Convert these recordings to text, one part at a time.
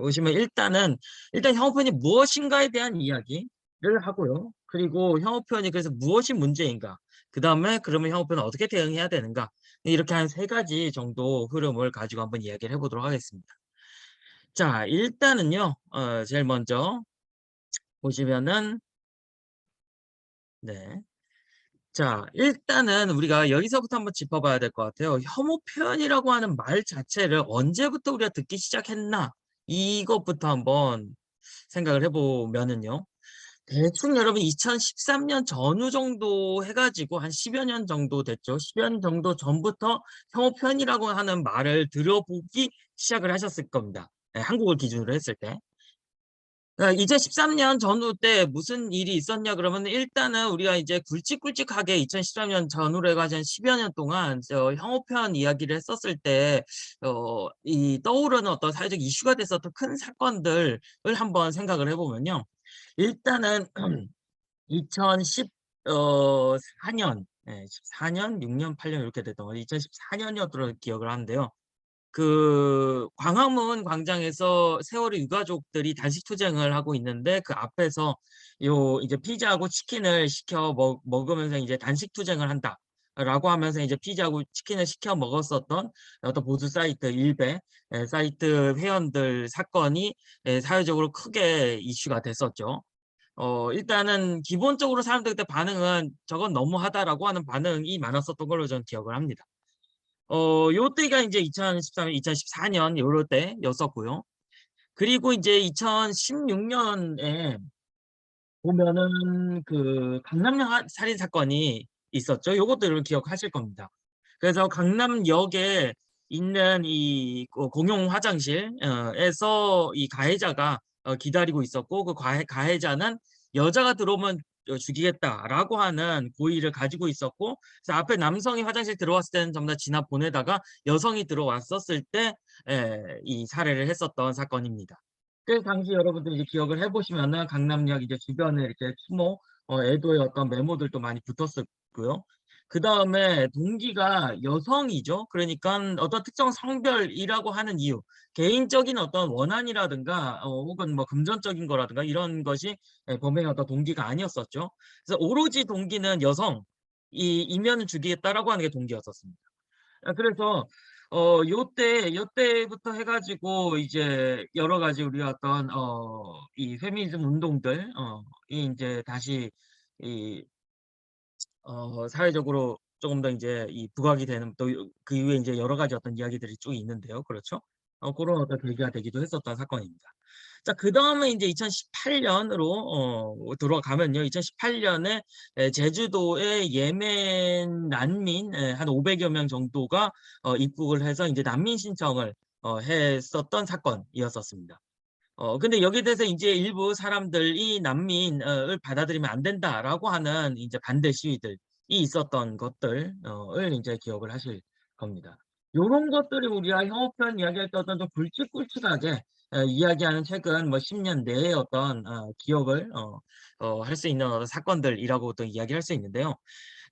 보시면 일단 혐오 표현이 무엇인가에 대한 이야기를 하고요. 그리고 혐오 표현이 그래서 무엇이 문제인가? 그다음에 그러면 혐오 표현은 어떻게 대응해야 되는가? 이렇게 한 세 가지 정도 흐름을 가지고 한번 이야기를 해 보도록 하겠습니다. 자, 일단은요. 제일 먼저 보시면은 네. 자, 일단은 우리가 여기서부터 한번 짚어봐야 될 것 같아요. 혐오 표현이라고 하는 말 자체를 언제부터 우리가 듣기 시작했나? 이것부터 한번 생각을 해 보면은요. 대충 여러분 2013년 전후 정도 해 가지고 한 10여 년 정도 됐죠. 10여 년 정도 전부터 혐오 표현이라고 하는 말을 들어보기 시작을 하셨을 겁니다. 한국을 기준으로 했을 때. 2013년 전후 때 무슨 일이 있었냐 그러면 일단은 우리가 이제 굵직굵직하게 2013년 전후로 해 가지고 한 10여 년 동안 혐오 표현 이야기를 했었을 때 이 떠오르는 어떤 사회적 이슈가 됐었던 큰 사건들을 한번 생각을 해 보면요. 일단은 2010 4 년, 14 년, 6년, 8년 이렇게 됐던 거 2014 년이었던 기억을 하는데요. 그 광화문 광장에서 세월호 유가족들이 단식 투쟁을 하고 있는데 그 앞에서 이제 피자하고 치킨을 시켜 먹으면서 이제 "단식 투쟁을 한다."라고 하면서 이제 피자하고 치킨을 시켜 먹었었던 어떤 보수 사이트 일베 사이트 회원들 사건이 사회적으로 크게 이슈가 됐었죠. 일단은 기본적으로 사람들 그때 반응은 "저건 너무하다."라고 하는 반응이 많았었던 걸로 저는 기억을 합니다. 요때가 인제 2013년, 2014년 요럴 때였었고요. 그리고 인제 2016 년에 보면은 그 강남역 살인 사건이 있었죠. 요것도 여러분 기억하실 겁니다. 그래서 강남역에 있는 이 공용 화장실 에서 이 가해자가 기다리고 있었고 그 가해자는 "여자가 들어오면 죽이겠다."라고 하는 고의를 가지고 있었고 그래서 앞에 남성이 화장실 들어왔을 때는 전부 다 지나 보내다가 여성이 들어왔었을 때 이 살해를 했었던 사건입니다. 그 당시 여러분들이 이제 기억을 해 보시면은 강남역 이제 주변에 이렇게 추모 애도의 어떤 메모들도 많이 붙었었고요. 그다음에 동기가 여성이죠. 그러니깐 어떤 특정 성별이라고 하는 이유, 개인적인 어떤 원한이라든가 혹은 뭐 금전적인 거라든가 이런 것이 범행의 어떤 동기가 아니었었죠. 그래서 오로지 동기는 여성 이 이면을 죽이겠다라고 하는 게 동기였었습니다. 그래서 요때부터 해 가지고 이제 여러 가지 우리 어떤 이 페미니즘 운동들 이 인제 다시 이 사회적으로 조금 더 인제 이 부각이 되는 또 그 이후에 인제 여러 가지 어떤 이야기들이 쭉 있는데요. 그렇죠? 고런 어떤 계기가 되기도 했었던 사건입니다. 자, 그다음에 인제 2018 년으로 들어가면요. 2018 년에 제주도에 예멘 난민 한 500여 명 정도가 입국을 해서 인제 난민 신청을 했었던 사건이었었습니다. 근데 여기에 대해서 인제 일부 사람들이 "난민 을 받아들이면 안 된다."라고 하는 인제 반대 시위들이 있었던 것들 을 인제 기억을 하실 겁니다. 요런 것들이 우리가 혐오 표현 이야기할 때 어떤 좀 굵직굵직하게 이야기하는 최근 뭐 10년 내의 어떤 기억을 할 수 있는 어떤 사건들이라고 또 이야기할 수 있는데요.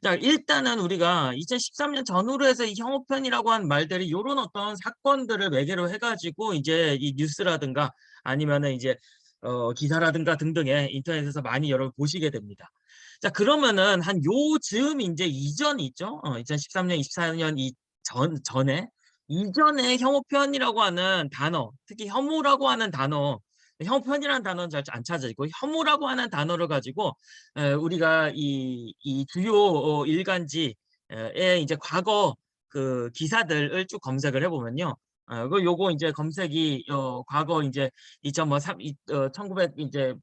자, 일단은 우리가 2013년 전후로 해서 이 혐오편이라고 하는 말들이 요런 어떤 사건들을 매개로 해 가지고 이제 이 뉴스라든가 아니면은 이제 기사라든가 등등의 인터넷에서 많이 여러분 보시게 됩니다. 자, 그러면은 한 요즈음 인제 이전이 있죠. 2013 년, 24년 전에 이전에 혐오 표현이라고 하는 단어, 특히 혐오라고 하는 단어, 혐오 표현이라는 단어는 잘 안 찾아지고 혐오라고 하는 단어를 가지고 우리가 이 주요 일간지 에 이제 과거 그 기사들을 쭉 검색을 해 보면요. 요거 인제 검색이 과거 인제 2000뭐 삼 이 1900 인제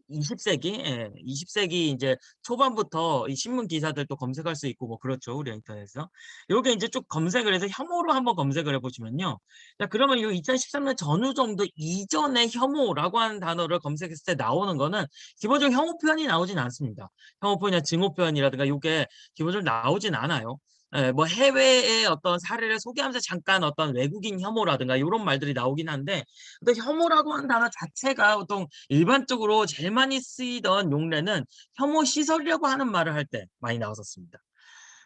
20 세기 20 세기 인제 초반부터 이 신문 기사들도 검색할 수 있고 뭐 그렇죠, 우리 인터넷에서. 요게 인제 쭉 검색을 해서 혐오로 한번 검색을 해 보시면요. 자, 그러면 요 2013년 전후 정도 이전에 혐오라고 하는 단어를 검색했을 때 나오는 거는 기본적으로 혐오 표현이 나오진 않습니다. 혐오 표현이나 증오 표현이라든가 요게 기본적으로 나오진 않아요. 뭐 해외의 어떤 사례를 소개하면서 잠깐 어떤 외국인 혐오라든가 요런 말들이 나오긴 한데 근데 혐오라고 하는 단어 자체가 보통 일반적으로 제일 많이 쓰이던 용례는 혐오 시설이라고 하는 말을 할 때 많이 나왔었습니다.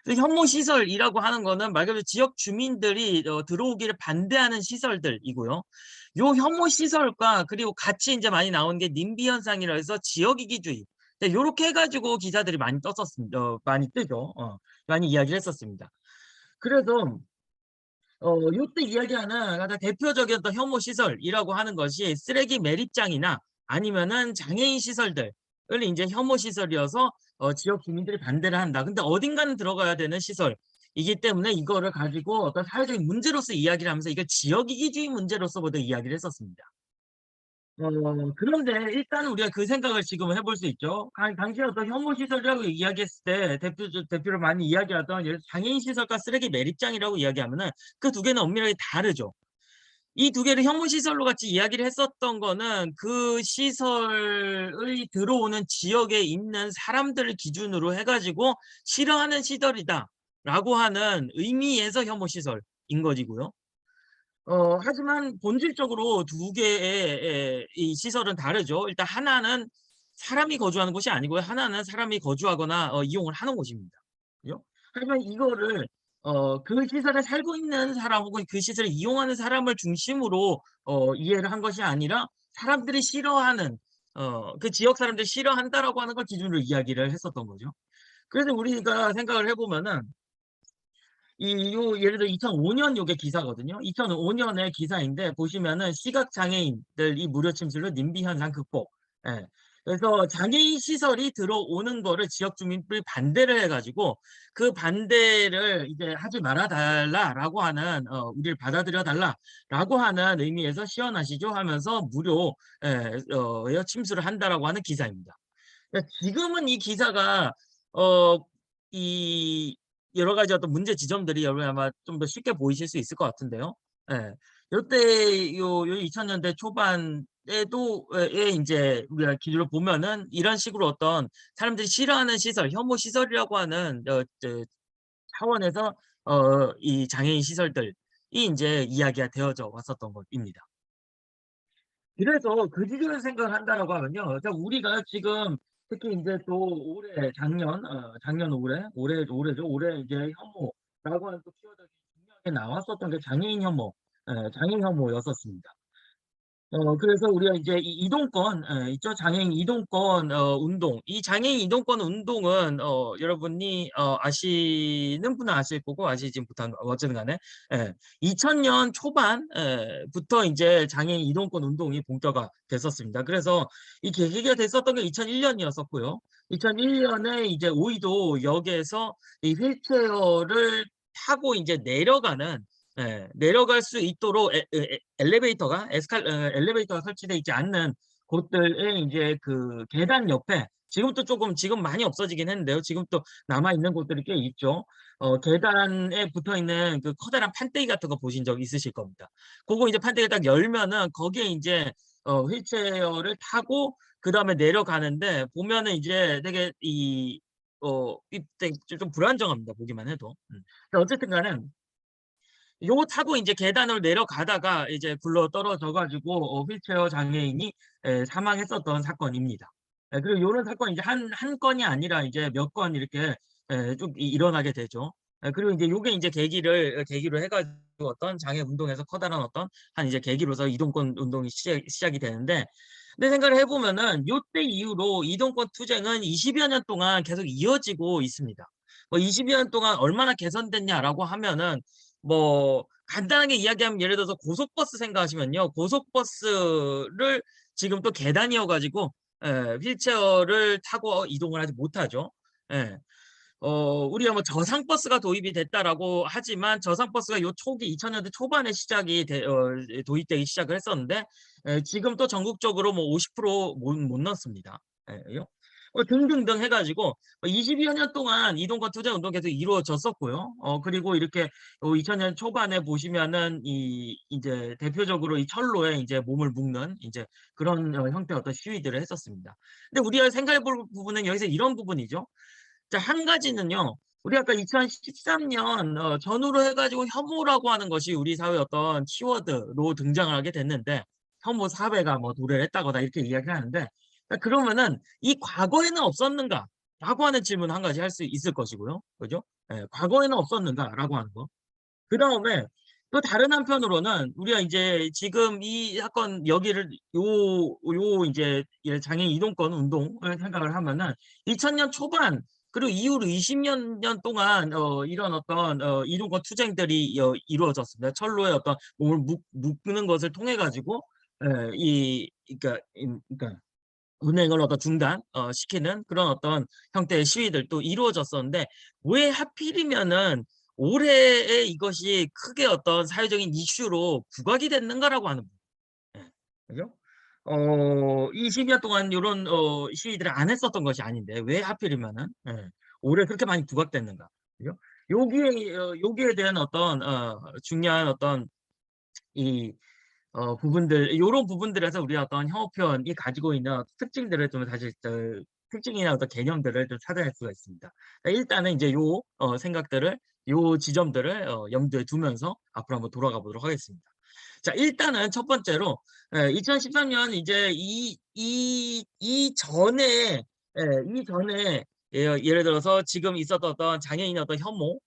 그 혐오 시설이라고 하는 거는 말 그대로 지역 주민들이 들어오기를 반대하는 시설들이고요. 요 혐오 시설과 그리고 같이 인제 많이 나오는 게 님비 현상이라 해서 지역 이기주의. 네, 요렇게 해 가지고 기사들이 많이 떴었습니다. 많이 뜨죠. 많이 이야기를 했었습니다. 그래서 요때 이야기하는 가장 대표적이었던 혐오 시설이라고 하는 것이 쓰레기 매립장이나 아니면은 장애인 시설들을 인제 혐오 시설이어서 지역 주민들이 반대를 한다. 근데 어딘가는 들어가야 되는 시설이기 때문에 이거를 가지고 어떤 사회적인 문제로서 이야기를 하면서 이걸 지역 이기주의 문제로서부터 이야기를 했었습니다. 그런데 일단 우리가 그 생각을 지금 해볼 수 있죠. 당시에 어떤 혐오 시설이라고 이야기했을 때 대표로 많이 이야기하던 예를 들어 장애인 시설과 쓰레기 매립장이라고 이야기하면은 그 두 개는 엄밀하게 다르죠. 이 두 개를 혐오 시설로 같이 이야기를 했었던 거는 그 시설의 들어오는 지역에 있는 사람들을 기준으로 해 가지고 "싫어하는 시설이다."라고 하는 의미에서 혐오 시설인 것이고요. 하지만 본질적으로 두 개의 이 시설은 다르죠. 일단 하나는 사람이 거주하는 곳이 아니고요. 하나는 사람이 거주하거나 이용을 하는 곳입니다. 그죠? 하지만 이거를 그 시설에 살고 있는 사람 혹은 그 시설을 이용하는 사람을 중심으로 이해를 한 것이 아니라 사람들이 싫어하는 그 지역 사람들이 싫어한다라고 하는 걸 기준으로 이야기를 했었던 거죠. 그래서 우리가 생각을 해 보면은 예를 들어 2005년 요게 기사거든요. 2005 년의 기사인데 보시면은 "시각 장애인들 이 무료 침실로 님비 현상 극복." 예. 그래서 장애인 시설이 들어오는 거를 지역 주민들이 반대를 해 가지고 그 반대를 이제 "하지 말아 달라."라고 하는 "우리를 받아들여 달라."라고 하는 의미에서 "시원하시죠?" 하면서 무료 에어 침수를 한다라고 하는 기사입니다. 그러니까 지금은 이 기사가 어 이 여러 가지 어떤 문제 지점들이 여러분 아마 좀 더 쉽게 보이실 수 있을 것 같은데요. 예. 요때 요 2000 년대 초반에도 에 인제 우리가 기준으로 보면은 이런 식으로 어떤 사람들이 싫어하는 시설, 혐오 시설이라고 하는 차원에서 이 장애인 시설들이 인제 이야기가 되어져 왔었던 것입니다. 그래서 그 기준을 생각을 한다라고 하면요. 그러니까 우리가 지금 특히 인제 또 올해 작년 올해죠. 올해 이제 혐오라고 하는 또 키워드가 중요하게 나왔었던 게 장애인 혐오, 장애인 혐오였었습니다. 그래서 우리가 이제 이 이동권 있죠. 장애인 이동권 운동. 이 장애인 이동권 운동은 여러분이 아시는 분은 아실 거고 아시지 못한 어쨌든 간에 2000년 초반 부터 인제 장애인 이동권 운동이 본격화 됐었습니다. 그래서 이 계기가 됐었던 게 2001 년이었었고요. 2001 년에 이제 오이도 역에서 이 휠체어를 타고 인제 내려가는 내려갈 수 있도록 엘리베이터가 설치되어 있지 않는 곳들에 인제 그 계단 옆에 지금 많이 없어지긴 했는데요. 지금 또 남아 있는 곳들이 꽤 있죠. 계단에 붙어 있는 그 커다란 판때기 같은 거 보신 적 있으실 겁니다. 고거 이제 판때기를 딱 열면은 거기에 인제 휠체어를 타고 그다음에 내려가는데 보면은 이제 되게 이 되게 좀 불안정합니다, 보기만 해도. 근데 어쨌든 간에 요거 타고 인제 계단으로 내려가다가 이제 굴러떨어져 가지고 휠체어 장애인이 사망했었던 사건입니다. 그리고 요런 사건이 이제 한 건이 아니라 이제 몇 건 이렇게 쭉 일어나게 되죠. 그리고 인제 요게 인제 계기로 해 가지고 어떤 장애 운동에서 커다란 어떤 이제 계기로서 이동권 운동이 시작이 되는데 근데 생각을 해 보면은 요때 이후로 이동권 투쟁은 20여 년 동안 계속 이어지고 있습니다. 20여 년 동안 얼마나 개선됐냐라고 하면은 간단하게 이야기하면 예를 들어서 고속버스 생각하시면요. 고속버스를 지금 또 계단이어 가지고 휠체어를 타고 이동을 하지 못하죠. 예. 우리가 저상버스가 도입이 됐다라고 하지만 저상버스가 요 초기 2000 년대 초반에 시작이 도입되기 시작을 했었는데 지금 또 전국적으로 50% 못 넘습니다. 예 요. 등등등 해 가지고 20여 년 동안 이동과 투자 운동이 계속 이루어졌었고요. 그리고 이렇게 2000년 초반에 보시면은 이제 대표적으로 이 철로에 인제 몸을 묶는 인제 그런 형태의 어떤 시위들을 했었습니다. 근데 우리가 생각해 볼 부분은 여기서 이런 부분이죠. 자 한 가지는요. 우리가 아까 2013년 전후로 해 가지고 혐오라고 하는 것이 우리 사회의 어떤 키워드로 등장을 하게 됐는데 혐오 사회가 도래를 했다거나 이렇게 이야기를 하는데 그러면은 '이 과거에는 없었는가?' 라고 하는 질문 한 가지 할 수 있을 것이고요. 그죠? 예. '과거에는 없었는가?'라고 하는 거. 그다음에 또 다른 한편으로는 우리가 인제 지금 이 사건 여기를 인제 장애인 이동권 운동을 생각을 하면은 2000년 초반 그리고 이후로 20년 동안 이런 어떤 이동권 투쟁들이 이루어졌습니다. 철로의 어떤 몸을 묶는 것을 통해 가지고 그러니까 그러니까 운행을 중단 시키는 그런 어떤 형태의 시위들도 이루어졌었는데 왜 하필이면은 올해에 이것이 크게 어떤 사회적인 이슈로 부각이 됐는가라고 하는 예. 그죠? 20년 동안 요런 시위들을 안 했었던 것이 아닌데 왜 하필이면은 올해 그렇게 많이 부각됐는가. 그죠? 여기에 대한 어떤 중요한 어떤 이 부분들 요런 부분들에서 우리가 어떤 혐오 표현이 가지고 있는 특징들을 좀 사실 특징이나 어떤 개념들을 좀 찾아낼 수가 있습니다. 일단은 인제 요 생각들을 요 지점들을 염두에 두면서 앞으로 한번 돌아가 보도록 하겠습니다. 자 일단은 첫 번째로 2013년 이제 이전에 이전에 예를 들어서 지금 있었던 어떤 장애인의 어떤 혐오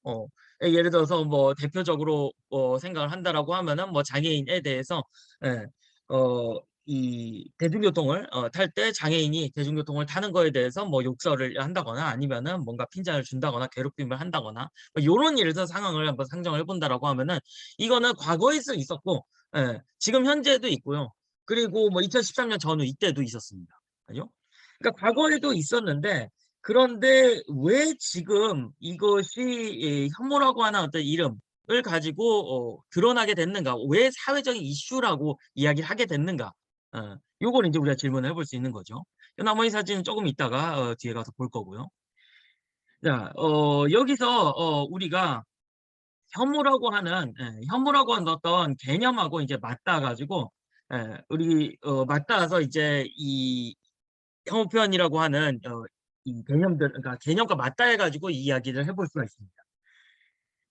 예를 들어서 뭐 대표적으로 생각을 한다라고 하면은 뭐 장애인에 대해서 예 이 대중교통을 탈 때 장애인이 대중교통을 타는 거에 대해서 뭐 욕설을 한다거나 아니면은 뭔가 핀잔을 준다거나 괴롭힘을 한다거나 뭐 요런 예를 들어서 상황을 한번 상정을 해 본다라고 하면은 이거는 과거일 수 있었고 지금 현재도 있고요. 그리고 뭐 2013년 전후 이때도 있었습니다. 그죠? 그러니까 과거에도 있었는데 그런데 왜 지금 이것이 혐오라고 하는 어떤 이름을 가지고 드러나게 됐는가? 왜 사회적인 이슈라고 이야기를 하게 됐는가? 요걸 인제 우리가 질문을 해볼 수 있는 거죠. 나머지 사진은 쪼금 있다가 뒤에 가서 볼 거고요. 자 여기서 우리가 혐오라고 하는 어떤 개념하고 이제 맞닿아 가지고 우리 맞닿아서 이제 이 혐오 표현이라고 하는 이 개념들 그러니까 개념과 맞닿아 가지고 이야기를 해볼 수가 있습니다.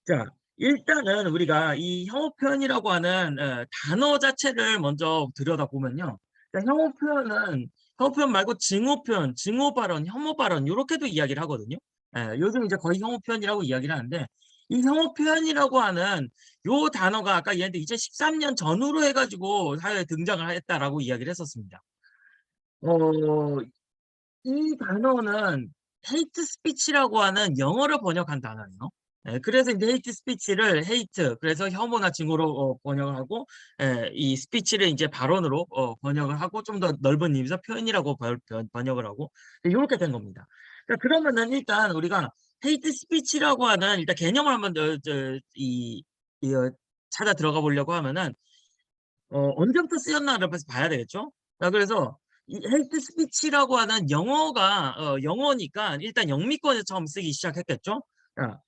자 일단은 우리가 이 혐오 표현이라고 하는 단어 자체를 먼저 들여다보면요. 그러니까 혐오 표현 말고 증오 표현, 증오 발언, 혐오 발언 요렇게도 이야기를 하거든요. 요즘 이제 거의 혐오 표현이라고 이야기를 하는데 이 혐오 표현이라고 하는 요 단어가 아까 얘네들 2013년 전후로 해 가지고 사회에 등장을 했다라고 이야기를 했었습니다. 어 이 단어는 헤이트 스피치라고 하는 영어로 번역한 단어예요. 그래서 인제 헤이트 스피치를 그래서 혐오나 증오로 번역을 하고 이 스피치를 인제 발언으로 번역을 하고 좀 더 넓은 의미에서 표현이라고 번역을 하고 요렇게 된 겁니다. 그러면은 일단 우리가 헤이트 스피치라고 하는 일단 개념을 한번 찾아 들어가 보려고 하면은 언제부터 쓰였나를 first 봐야 되겠죠? 그래서 이 헤이트 스피치라고 하는 영어가 영어니까 일단 영미권에서 처음 쓰기 시작했겠죠? 자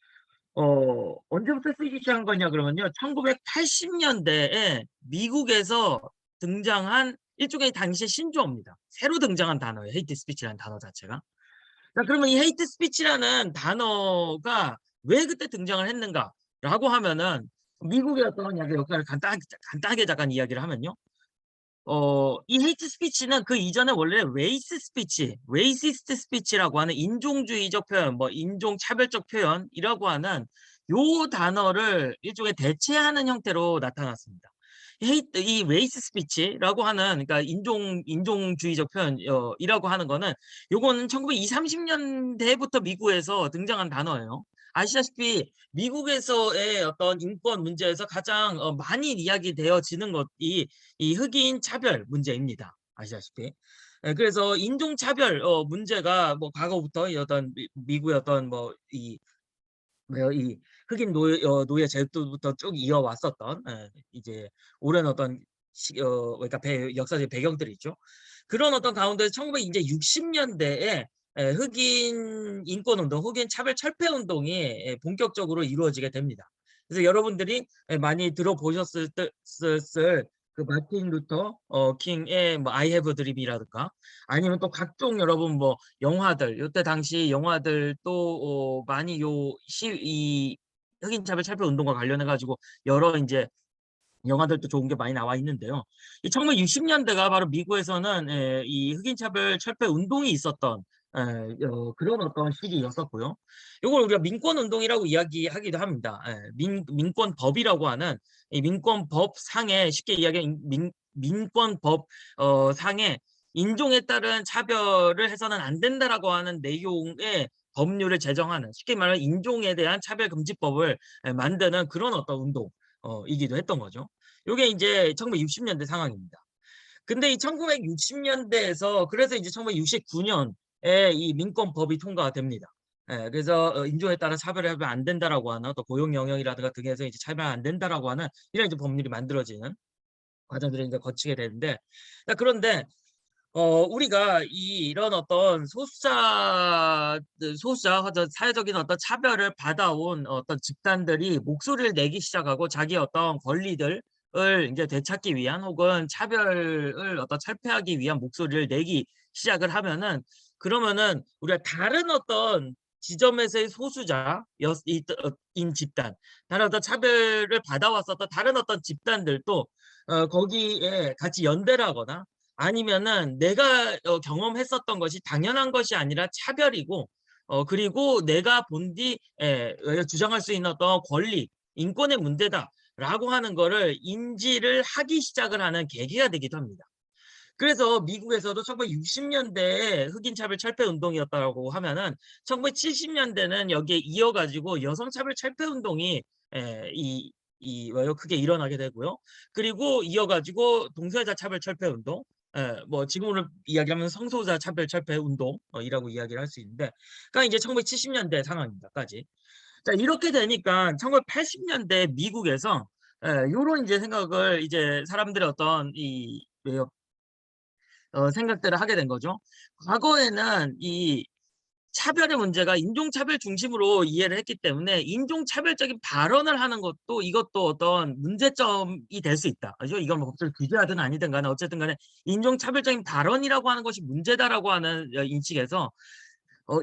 언제부터 쓰이기 시작한 거냐 그러면요. 1980 년대에 미국에서 등장한 일종의 당시의 신조어입니다. 새로 등장한 단어예요, 헤이트 스피치라는 단어 자체가. 자 그러면 이 헤이트 스피치라는 단어가 왜 그때 등장을 했는가라고 하면은 미국의 어떤 약간 역사를 간단하게 잠깐 이야기를 하면요. 이 헤이트 스피치는 그 이전에 원래 레이시스트 스피치라고 하는 인종주의적 표현, 뭐 인종 차별적 표현이라고 하는 요 단어를 일종의 대체하는 형태로 나타났습니다. 이 레이스 스피치라고 하는 그러니까 인종주의적 표현 이라고 하는 거는 요거는 1920-30 년대부터 미국에서 등장한 단어예요. 아시다시피 미국에서의 어떤 인권 문제에서 가장 많이 이야기되어지는 것이 이 흑인 차별 문제입니다. 아시다시피. 그래서 인종 차별 문제가 뭐 과거부터 이 어떤 미국의 어떤 뭐 이 흑인 노예 제도부터 쭉 이어왔었던 이제 오랜 어떤 그러니까 역사적 배경들이 있죠. 그런 어떤 가운데 1960 년대에 흑인 인권 운동, 흑인 차별 철폐 운동이 본격적으로 이루어지게 됩니다. 그래서 여러분들이 많이 들어보셨을 쓸 그 마틴 루터 킹의 뭐 I have a dream이라든가 아니면 또 각종 여러분 뭐 영화들 요때 당시 영화들도 많이 이 흑인 차별 철폐 운동과 관련해 가지고 여러 인제 영화들도 좋은 게 많이 나와 있는데요. 이 1960 년대가 바로 미국에서는 이 흑인 차별 철폐 운동이 있었던 그런 어떤 시기였었고요. 요걸 우리가 민권운동이라고 이야기하기도 합니다. 민권법이라고 하는 이 민권법 상에 쉽게 이야기하면 민권법 상에 인종에 따른 차별을 해서는 안 된다라고 하는 내용의 법률을 제정하는 쉽게 말하면 인종에 대한 차별금지법을 만드는 그런 어떤 운동 이기도 했던 거죠. 요게 인제 1960 년대 상황입니다. 근데 이 1960 년대에서 그래서 이제 1969 년에 이 민권법이 통과가 됩니다. 그래서 인종에 따라 차별하면 안 된다라고 하는 어떤 고용 영역이라든가 등에서 이제 차별 안 된다라고 하는 이런 이제 법률이 만들어지는 과정들을 인제 거치게 되는데 자 그런데 우리가 이런 어떤 소수자 혹은 사회적인 어떤 차별을 받아온 어떤 집단들이 목소리를 내기 시작하고 자기의 어떤 권리들을 인제 되찾기 위한 혹은 차별을 어떤 철폐하기 위한 목소리를 내기 시작을 하면은 그러면은 우리가 다른 어떤 지점에서의 소수자 였 이 인 집단, 다른 어떤 차별을 받아왔었던 다른 어떤 집단들도 거기에 같이 연대를 하거나 아니면은 내가 경험했었던 것이 당연한 것이 아니라 차별이고 그리고 내가 본 뒤 주장할 수 있는 어떤 권리, 인권의 문제다라고 하는 거를 인지를 하기 시작을 하는 계기가 되기도 합니다. 그래서 미국에서도 1960 년대에 흑인 차별 철폐 운동이었다고 하면은 1970 년대는 여기에 이어 가지고 여성 차별 철폐 운동이 크게 일어나게 되고요. 그리고 이어 가지고 동성애자 차별 철폐 운동 뭐 지금으로 이야기하면 성소수자 차별 철폐 운동 이라고 이야기를 할 수 있는데 그러니까 이제 1970 년대 상황입니다,까지. 자 이렇게 되니까 1980 년대 미국에서 요런 이제 생각을 이제 사람들의 어떤 생각들을 하게 된 거죠. 과거에는 이 차별의 문제가 인종차별 중심으로 이해를 했기 때문에 인종차별적인 발언을 하는 것도 이것도 어떤 문제점이 될 수 있다. 그죠? 이걸 뭐 법적으로 규제하든 아니든 간에 어쨌든 간에 '인종차별적인 발언이라고 하는 것이 문제다.'라고 하는 인식에서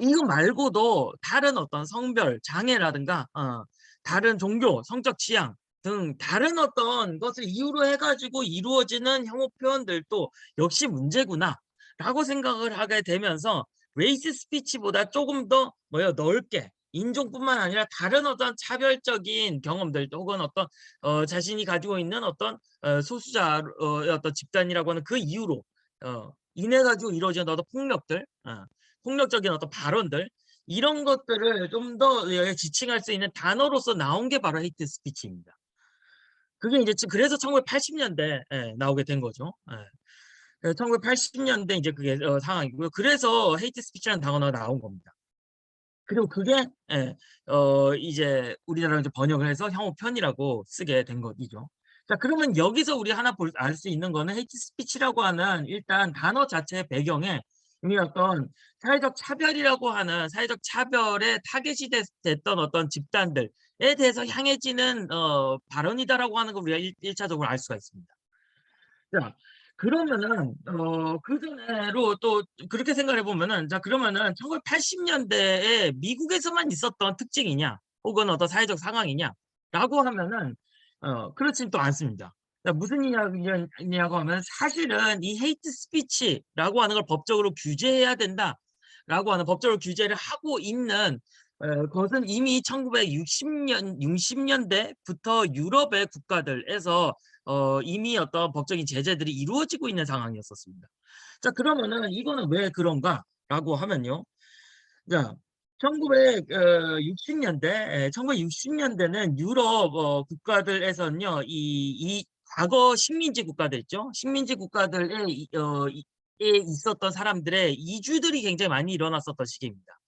이거 말고도 다른 어떤 성별, 장애라든가 다른 종교, 성적 취향 등 다른 어떤 것을 이유로 해 가지고 이루어지는 혐오 표현들도 '역시 문제구나.'라고 생각을 하게 되면서 레이스 스피치보다 조금 더 넓게 인종뿐만 아니라 다른 어떤 차별적인 경험들 혹은 어떤 자신이 가지고 있는 어떤 소수자의 어떤 집단이라고 하는 그 이유로 인해 가지고 이루어지는 어떤 폭력들 폭력적인 어떤 발언들 이런 것들을 좀 더 지칭할 수 있는 단어로서 나온 게 바로 헤이트 스피치입니다. 그게 이제 그래서 1980 년대에 나오게 된 거죠. 예. 그래서 1980 년대 이제 그게 상황이고요. 그래서 헤이트 스피치라는 단어가 나온 겁니다. 그리고 그게 이제 우리나라로 이제 번역을 해서 혐오 편이라고 쓰게 된 것이죠. 자 그러면 여기서 우리 하나 알 수 있는 거는 헤이트 스피치라고 하는 일단 단어 자체의 배경에 이미 어떤 사회적 차별이라고 하는 사회적 차별의 타겟이 됐던 어떤 집단들에 대해서 향해지는 발언이다라고 하는 걸 우리가 1차적으로 알 수가 있습니다. 자 그러면은 그전에로 또 그렇게 생각해 보면은 자 그러면은 1980 년대에 미국에서만 있었던 특징이냐 혹은 어떤 사회적 상황이냐라고 하면은 그렇지는 또 않습니다. 자 무슨 이냐고 하면 사실은 이 헤이트 스피치라고 하는 걸 법적으로 규제해야 된다라고 하는 법적으로 규제를 하고 있는 것은 이미 1960 년대부터 유럽의 국가들에서 이미 어떤 법적인 제재들이 이루어지고 있는 상황이었었습니다. 자 그러면은 이거는 왜 그런가라고 하면요. 자 1960 년대 1960 년대는 유럽 국가들에서는요. 이 과거 식민지 국가들 있죠. 식민지 국가들에 에 있었던 사람들의 이주들이 굉장히 많이 일어났었던 시기입니다.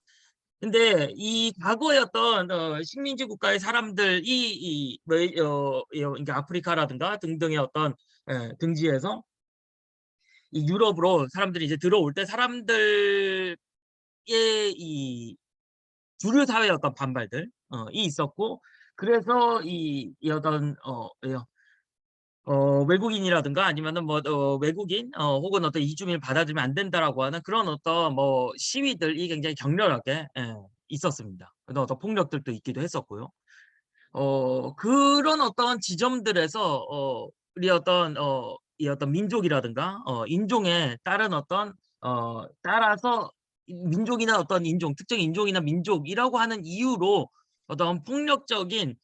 근데 이 과거의 어떤 식민지 국가의 사람들이 그러니까 아프리카라든가 등등의 어떤 등지에서 이 유럽으로 사람들이 이제 들어올 때 사람들의 이 주류 사회의 어떤 반발들 이 있었고 그래서 이 어떤 외국인이라든가 아니면은 뭐 외국인 혹은 어떤 이주민을 받아들이면 안 된다라고 하는 그런 어떤 뭐 시위들이 굉장히 격렬하게 있었습니다. 그런 어떤 폭력들도 있기도 했었고요. 그런 어떤 지점들에서 우리 어떤 이 어떤 민족이라든가 인종에 따른 어떤 따라서 민족이나 어떤 인종, 특정 인종이나 민족이라고 하는 이유로 어떤 폭력적인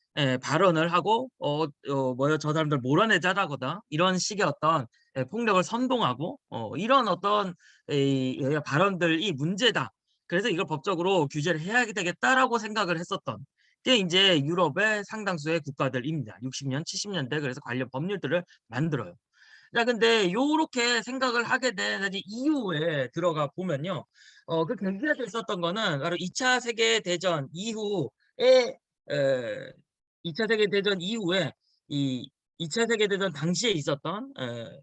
발언을 하고 뭐야 "저 사람들 몰아내자."라거나 이런 식의 어떤 폭력을 선동하고 이런 어떤 발언들이 문제다. 그래서 '이걸 법적으로 규제를 해야 되겠다.'라고 생각을 했었던 게 인제 유럽의 상당수의 국가들입니다. 60 년, 70 년대 그래서 관련 법률들을 만들어요. 자 근데 요렇게 생각을 하게 된 이제 이유에 들어가 보면요. 그 계기가 됐었던 거는 바로 2차 세계 대전 이후에 에 2차 세계 대전 이후에 이 2차 세계 대전 당시에 있었던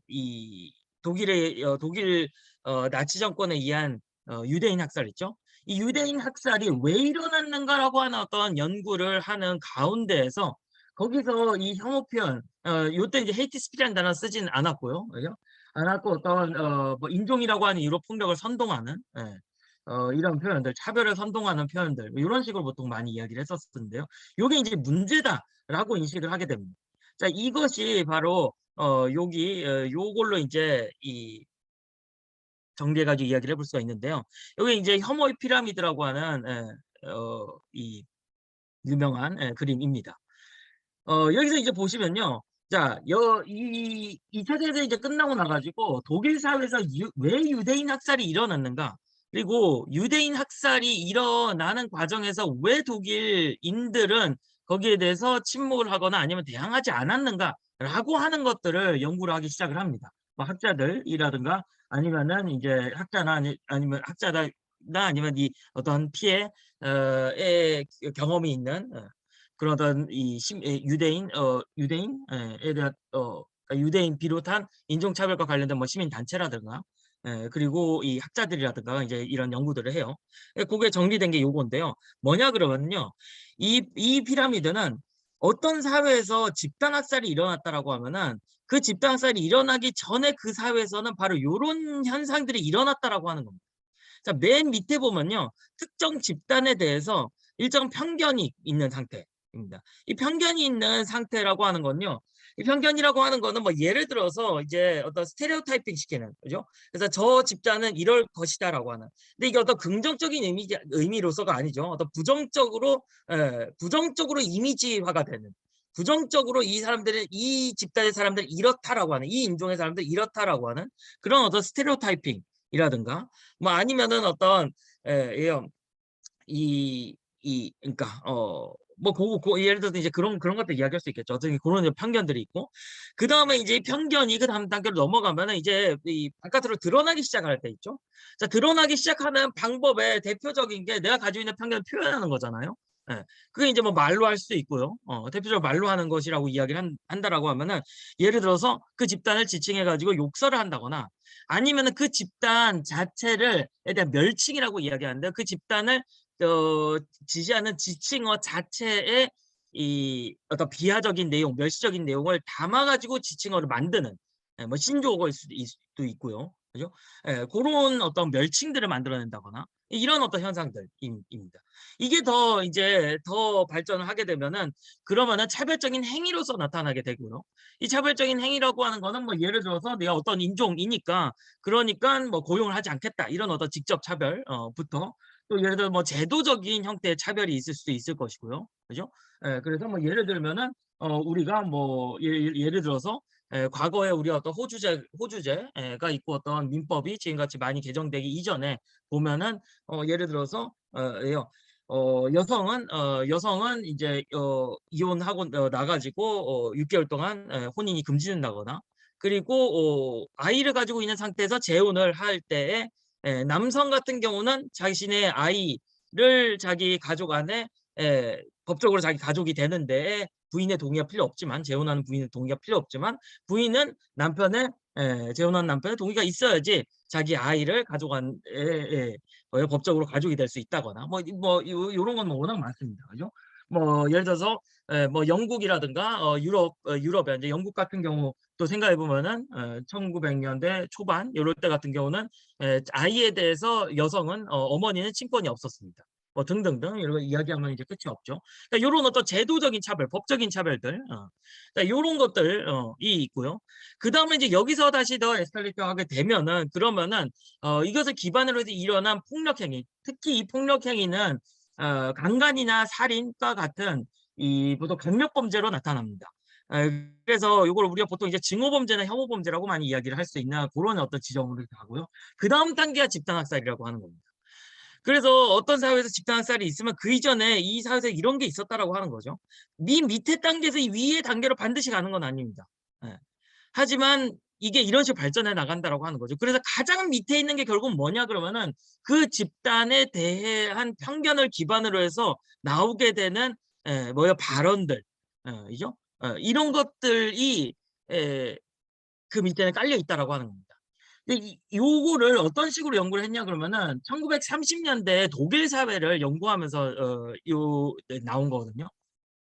이 독일 나치 정권에 의한 유대인 학살 있죠. 이 유대인 학살이 왜 일어났는가라고 하는 어떤 연구를 하는 가운데에서 거기서 이 혐오 표현 요때 이제 헤이트 스피치라는 단어 쓰진 않았고요. 그죠? 않았고 어떤 뭐 인종이라고 하는 이유로 폭력을 선동하는 이런 표현들, 차별을 선동하는 표현들 뭐 요런 식으로 보통 많이 이야기를 했었었는데요. 요게 인제 문제다라고 인식을 하게 됩니다. 자 이것이 바로 여기 요걸로 인제 이 정리해 가지고 이야기를 해볼 수가 있는데요. 요게 인제 혐오의 피라미드라고 하는 이 유명한 그림입니다. 여기서 이제 보시면요. 자 이 2차 세대 이제 끝나고 나 가지고 독일 사회에서 왜 유대인 학살이 일어났는가? 그리고 유대인 학살이 일어나는 과정에서 왜 독일인들은 거기에 대해서 침묵을 하거나 아니면 대항하지 않았는가라고 하는 것들을 연구를 하기 시작을 합니다. 뭐 학자들이라든가 아니면은 인제 학자나 아니면 학자나 아니면 이 어떤 피해 의 경험이 있는 그런 어떤 이 유대인 유대인 에 대한 그러니까 유대인 비롯한 인종차별과 관련된 뭐 시민단체라든가 그리고 이 학자들이라든가 이제 이런 연구들을 해요. 고게 정리된 게 요건데요. 뭐냐 그러면요. 이 피라미드는 어떤 사회에서 집단 학살이 일어났다라고 하면은 그 집단 학살이 일어나기 전에 그 사회에서는 바로 요런 현상들이 일어났다라고 하는 겁니다. 자 맨 밑에 보면요. 특정 집단에 대해서 일정 편견이 있는 상태입니다. 이 편견이 있는 상태라고 하는 건요. 이 편견이라고 하는 거는 뭐 예를 들어서 이제 어떤 스테레오타이핑 시키는 그죠? 그래서 '저 집단은 이럴 것이다.'라고 하는. 근데 이게 어떤 긍정적인 의미로서가 아니죠. 어떤 부정적으로 이미지화가 되는 부정적으로 '이 사람들은 이 집단의 사람들은 이렇다.'라고 하는 '이 인종의 사람들은 이렇다.'라고 하는 그런 어떤 스테레오타이핑이라든가 뭐 아니면은 어떤 이런 그러니까 뭐 예를 들어서 이제 그런 것들 이야기할 수 있겠죠. 어떤 그런 이제 편견들이 있고 그다음에 이제 이 편견이 그다음 단계로 넘어가면은 이제 이 바깥으로 드러나기 시작할 때 있죠. 자 드러나기 시작하는 방법의 대표적인 게 내가 가지고 있는 편견을 표현하는 거잖아요. 예. 그게 인제 뭐 말로 할 수도 있고요. 대표적으로 말로 하는 것이라고 이야기를 한다라고 하면은 예를 들어서 그 집단을 지칭해 가지고 욕설을 한다거나 아니면은 그 집단 자체를 에 대한 멸칭이라고 이야기하는데요. 그 집단을 어 지지하는 지칭어 자체에 이 어떤 비하적인 내용, 멸시적인 내용을 담아 가지고 지칭어를 만드는 뭐 신조어일 수도 있고요. 그죠? 고런 어떤 멸칭들을 만들어낸다거나 이런 어떤 현상들 입니다. 이게 더 이제 더 발전을 하게 되면은 그러면은 차별적인 행위로서 나타나게 되고요. 이 차별적인 행위라고 하는 거는 뭐 예를 들어서 '내가 어떤 인종이니까 그러니깐 뭐 고용을 하지 않겠다.' 이런 어떤 직접 차별 부터 또 예를 들어 뭐 제도적인 형태의 차별이 있을 수도 있을 것이고요. 그죠? 그래서 뭐 예를 들면은 우리가 뭐 예를 들어서 과거에 우리가 어떤 호주제가 있고 어떤 민법이 지금같이 많이 개정되기 이전에 보면은 예를 들어서 예요. 여성은 인제 이혼하고 나 가지고 6 개월 동안 혼인이 금지된다거나 그리고 아이를 가지고 있는 상태에서 재혼을 할 때에 남성 같은 경우는 자신의 아이를 자기 가족 안에 법적으로 자기 가족이 되는데 부인의 동의가 필요 없지만 재혼하는 부인의 동의가 필요 없지만 부인은 남편의 재혼한 남편의 동의가 있어야지 자기 아이를 가족 안에 법적으로 가족이 될 수 있다거나 요런 건 뭐 워낙 많습니다. 그죠? 뭐 예를 들어서 뭐 영국이라든가 유럽에 인제 영국 같은 경우도 생각해 보면은 1900 년대 초반 요럴 때 같은 경우는 아이에 대해서 여성은 어머니는 친권이 없었습니다. 뭐 등등등 이런 거 이야기하면 이제 끝이 없죠. 그러니까 요런 어떤 제도적인 차별, 법적인 차별들 그러니까 요런 것들 이 있고요. 그다음에 이제 여기서 다시 더 에스컬레이트 하게 되면은 그러면은 이것을 기반으로 해서 일어난 폭력 행위, 특히 이 폭력 행위는 강간이나 살인과 같은 이 보통 강력 범죄로 나타납니다. 그래서 요걸 우리가 보통 이제 증오범죄나 혐오범죄라고 많이 이야기를 할 수 있는 고런 어떤 지점으로 가고요. 그다음 단계가 집단 학살이라고 하는 겁니다. 그래서 어떤 사회에서 집단 학살이 있으면 그 이전에 이 사회에서 이런 게 있었다라고 하는 거죠. 밑에 단계에서 이 위의 단계로 반드시 가는 건 아닙니다. 예. 하지만 이게 이런 식으로 발전해 나간다라고 하는 거죠. 그래서 가장 밑에 있는 게 결국은 뭐냐 그러면은 그 집단에 대한 편견을 기반으로 해서 나오게 되는 발언들 이죠? 이런 것들이 에 그 밑에는 깔려 있다라고 하는 겁니다. 근데 요거를 어떤 식으로 연구를 했냐 그러면은 1930 년대 독일 사회를 연구하면서 나온 거거든요.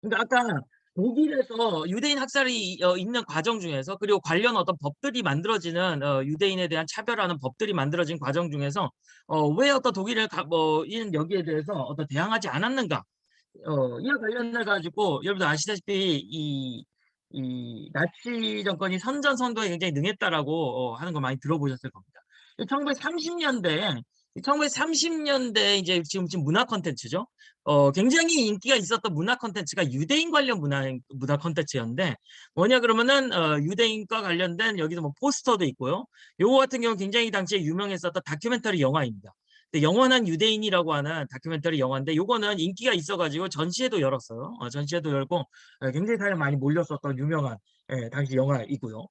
그러니까 아까 독일에서 유대인 학살이 있는 과정 중에서 그리고 관련 어떤 법들이 만들어지는 유대인에 대한 차별하는 법들이 만들어진 과정 중에서 왜 어떤 독일을 이는 여기에 대해서 대항하지 않았는가? 이와 관련해 가지고 여러분들 아시다시피 이 나치 정권이 선전선동에 굉장히 능했다라고 하는 거 많이 들어보셨을 겁니다. 1930 년대에 1930 년대에 이제 지금 문화 콘텐츠죠. 굉장히 인기가 있었던 문화 콘텐츠가 유대인 관련 문화 콘텐츠였는데 뭐냐 그러면은 유대인과 관련된 여기서 뭐 포스터도 있고요. 요거 같은 경우는 굉장히 당시에 유명했었던 다큐멘터리 영화입니다. 영원한 유대인이라고 하는 다큐멘터리 영화인데 요거는 인기가 있어 가지고 전시회도 열었어요. 전시회도 열고 굉장히 사람이 많이 몰렸었던 유명한 당시 영화이고요.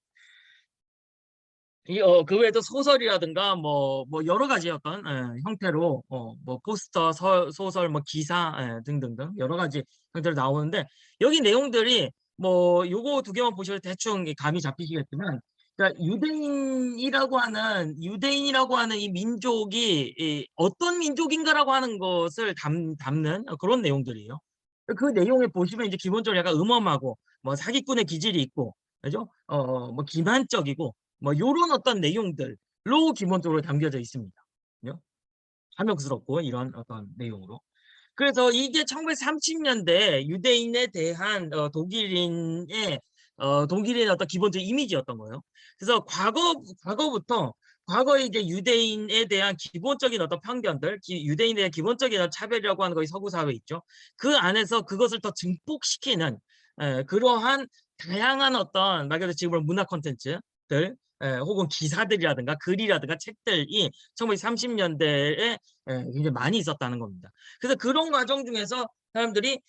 그 외에도 소설이라든가 뭐 여러 가지 어떤 형태로 뭐 포스터, 소설, 뭐 기사 등등등 여러 가지 형태로 나오는데 여기 내용들이 뭐 요거 두 개만 보셔도 대충 감이 잡히시겠지만 그러니까 유대인이라고 하는 이 민족이 어떤 민족인가라고 하는 것을 담는 그런 내용들이에요. 그 내용에 보시면 이제 기본적으로 약간 음험하고 뭐 사기꾼의 기질이 있고 그죠? 뭐 기만적이고 뭐 요런 어떤 내용들로 기본적으로 담겨져 있습니다. 그죠? 탐욕스럽고 이런 어떤 내용으로. 그래서 이게 1930 년대 유대인에 대한 독일인의 어떤 기본적인 이미지였던 거예요. 그래서 과거부터 과거에 이제 유대인에 대한 기본적인 어떤 편견들, 유대인에 대한 기본적인 차별이라고 하는 것이 서구 사회에 있죠. 그 안에서 그것을 더 증폭시키는 그러한 다양한 어떤 말 그대로 지금 문화 콘텐츠들 혹은 기사들이라든가 글이라든가 책들이 1930 년대에 굉장히 많이 있었다는 겁니다. 그래서 그런 과정 중에서 사람들이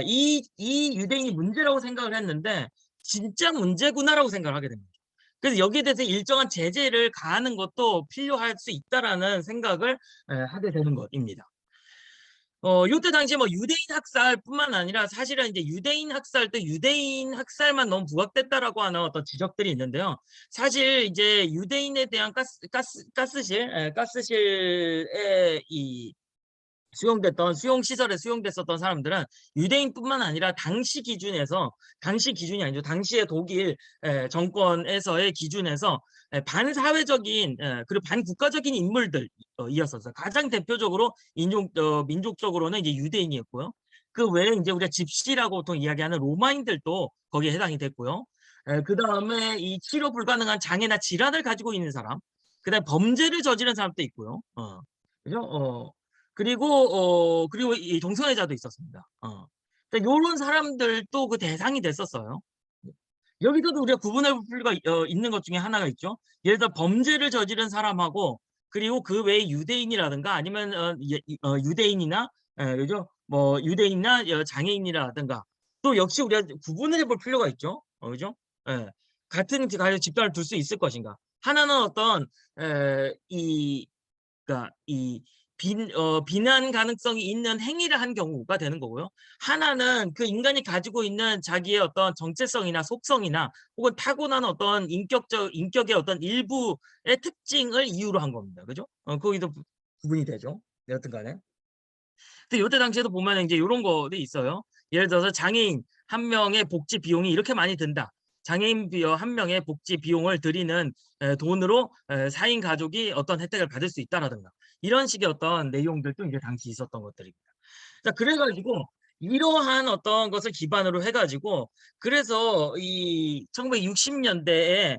이 유대인이 문제라고 생각을 했는데 '진짜 문제구나.'라고 생각을 하게 됩니다. 그래서 여기에 대해서 일정한 제재를 가하는 것도 필요할 수 있다라는 생각을 하게 되는 것입니다. 요때 당시에 뭐 유대인 학살뿐만 아니라 사실은 인제 유대인 학살 때 유대인 학살만 너무 부각됐다라고 하는 어떤 지적들이 있는데요. 사실 이제 유대인에 대한 가스실에 이 수용 시설에 수용됐었던 사람들은 유대인뿐만 아니라 당시 기준이 아니죠. 당시의 독일 정권에서의 기준에서 반사회적인 그리고 반국가적인 인물들 이었었어요. 가장 대표적으로 민족적으로는 이제 유대인이었고요. 그 외에 인제 우리가 집시라고 보통 이야기하는 로마인들도 거기에 해당이 됐고요. 그다음에 이 치료 불가능한 장애나 질환을 가지고 있는 사람, 그다음에 범죄를 저지른 사람도 있고요. 그죠? 그리고 이 동성애자도 있었습니다. 그러니까 요런 사람들도 그 대상이 됐었어요. 여기서도 우리가 구분할 필요가 있는 것 중에 하나가 있죠. 예를 들어 범죄를 저지른 사람하고 그리고 그 외에 유대인이라든가 아니면 유대인이나 그죠? 뭐 유대인이나 장애인이라든가 또 역시 우리가 구분을 해볼 필요가 있죠. 그죠? 예. 같은 집단을 둘 수 있을 것인가. 하나는 어떤 이 그러니까 이 비난 가능성이 있는 행위를 한 경우가 되는 거고요. 하나는 그 인간이 가지고 있는 자기의 어떤 정체성이나 속성이나 혹은 타고난 어떤 인격의 어떤 일부의 특징을 이유로 한 겁니다. 그죠? 거기도 구분이 되죠. 여하튼 간에. 근데 요때 당시에도 보면은 인제 요런 것들이 있어요. 예를 들어서 장애인 한 명의 복지 비용이 이렇게 많이 든다. 장애인 한 명의 복지 비용을 들이는 돈으로 4인 가족이 어떤 혜택을 받을 수 있다라든가 이런 식의 어떤 내용들도 이제 당시 있었던 것들입니다. 자 그래 가지고 이러한 어떤 것을 기반으로 해 가지고 그래서 이 1960 년대에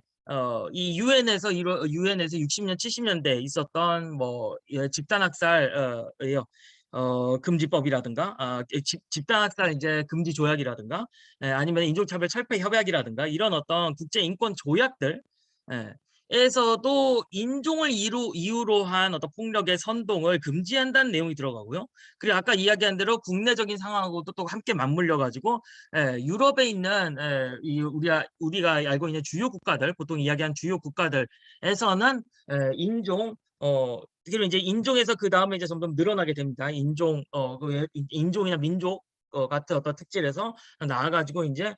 이 유엔에서 60년 70 년대에 있었던 뭐 집단 학살 예요. 금지법이라든가 집단 학살 인제 금지 조약이라든가 아니면 인종차별 철폐 협약이라든가 이런 어떤 국제 인권 조약들 예 에서도 인종을 이유로 한 어떤 폭력의 선동을 금지한다는 내용이 들어가고요. 그리고 아까 이야기한 대로 국내적인 상황하고도 또 함께 맞물려 가지고 유럽에 있는 이 우리가 알고 있는 주요 국가들 보통 이야기하는 주요 국가들에서는 인종 그리고 인제 인종에서 그다음에 이제 점점 늘어나게 됩니다. 인종이나 민족 같은 어떤 특질에서 나아 가지고 인제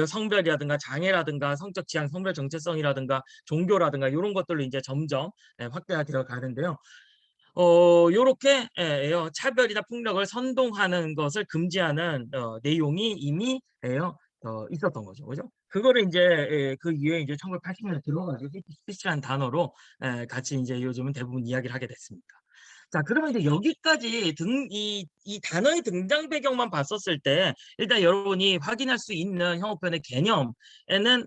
성별이라든가 장애라든가 성적 지향, 성별 정체성이라든가 종교라든가 요런 것들로 인제 점점 확대가 되어 가는데요. 요렇게 차별이나 폭력을 선동하는 것을 금지하는 내용이 이미 있었던 거죠. 그죠? 그거를 인제 그 이후에 인제 1980 년에 들어 가지고 스피치라는 단어로 같이 인제 요즘은 대부분 이야기를 하게 됐습니다. 자 그러면 이제 여기까지 이 단어의 등장 배경만 봤었을 때 일단 여러분이 확인할 수 있는 형어편의 개념에는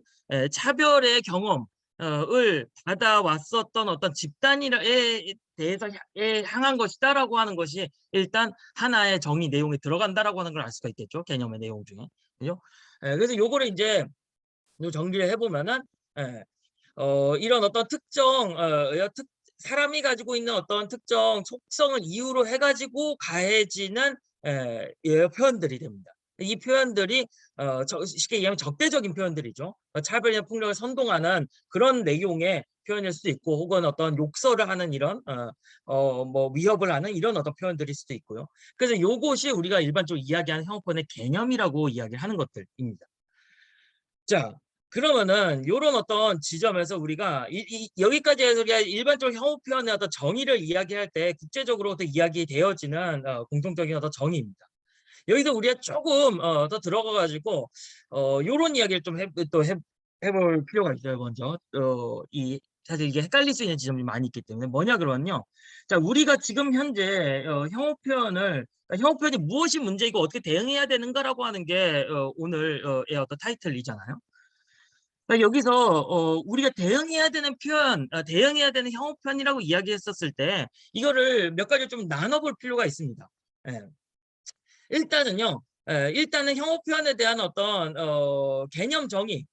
차별의 경험 을 받아왔었던 어떤 집단에 대해서 향한 것이다라고 하는 것이 일단 하나의 정의 내용에 들어간다라고 하는 걸 알 수가 있겠죠, 개념의 내용 중에. 그죠? 그래서 요거를 인제 요 정리를 해 보면은 예 이런 어떤 특정 사람이 가지고 있는 어떤 특정 속성을 이유로 해 가지고 가해지는 표현들이 됩니다. 이 표현들이 쉽게 얘기하면 적대적인 표현들이죠. 차별이나 폭력을 선동하는 그런 내용의 표현일 수도 있고 혹은 어떤 욕설을 하는 이런 뭐 위협을 하는 이런 어떤 표현들일 수도 있고요. 그래서 요것이 우리가 일반적으로 이야기하는 형어권의 개념이라고 이야기를 하는 것들입니다. 자 그러면은 요런 어떤 지점에서 우리가 여기까지 해서 우리가 일반적으로 형어 표현의 어떤 정의를 이야기할 때 국제적으로 어떤 이야기되어지는 공통적인 어떤 정의입니다. 여기서 우리가 쪼금 더 들어가 가지고 요런 이야기를 좀 해 볼 필요가 있어요 먼저. 사실 이게 헷갈릴 수 있는 지점이 많이 있기 때문에. 뭐냐 그러면요. 자 우리가 지금 현재 형어 표현이 무엇이 문제이고 어떻게 대응해야 되는가라고 하는 게 오늘 의 어떤 타이틀이잖아요. 그러니까 여기서 우리가 대응해야 되는 표현 대응해야 되는 형어 표현이라고 이야기했었을 때 이거를 몇 가지를 좀 나눠 볼 필요가 있습니다. 예. 일단은 형어 표현에 대한 어떤 개념 정의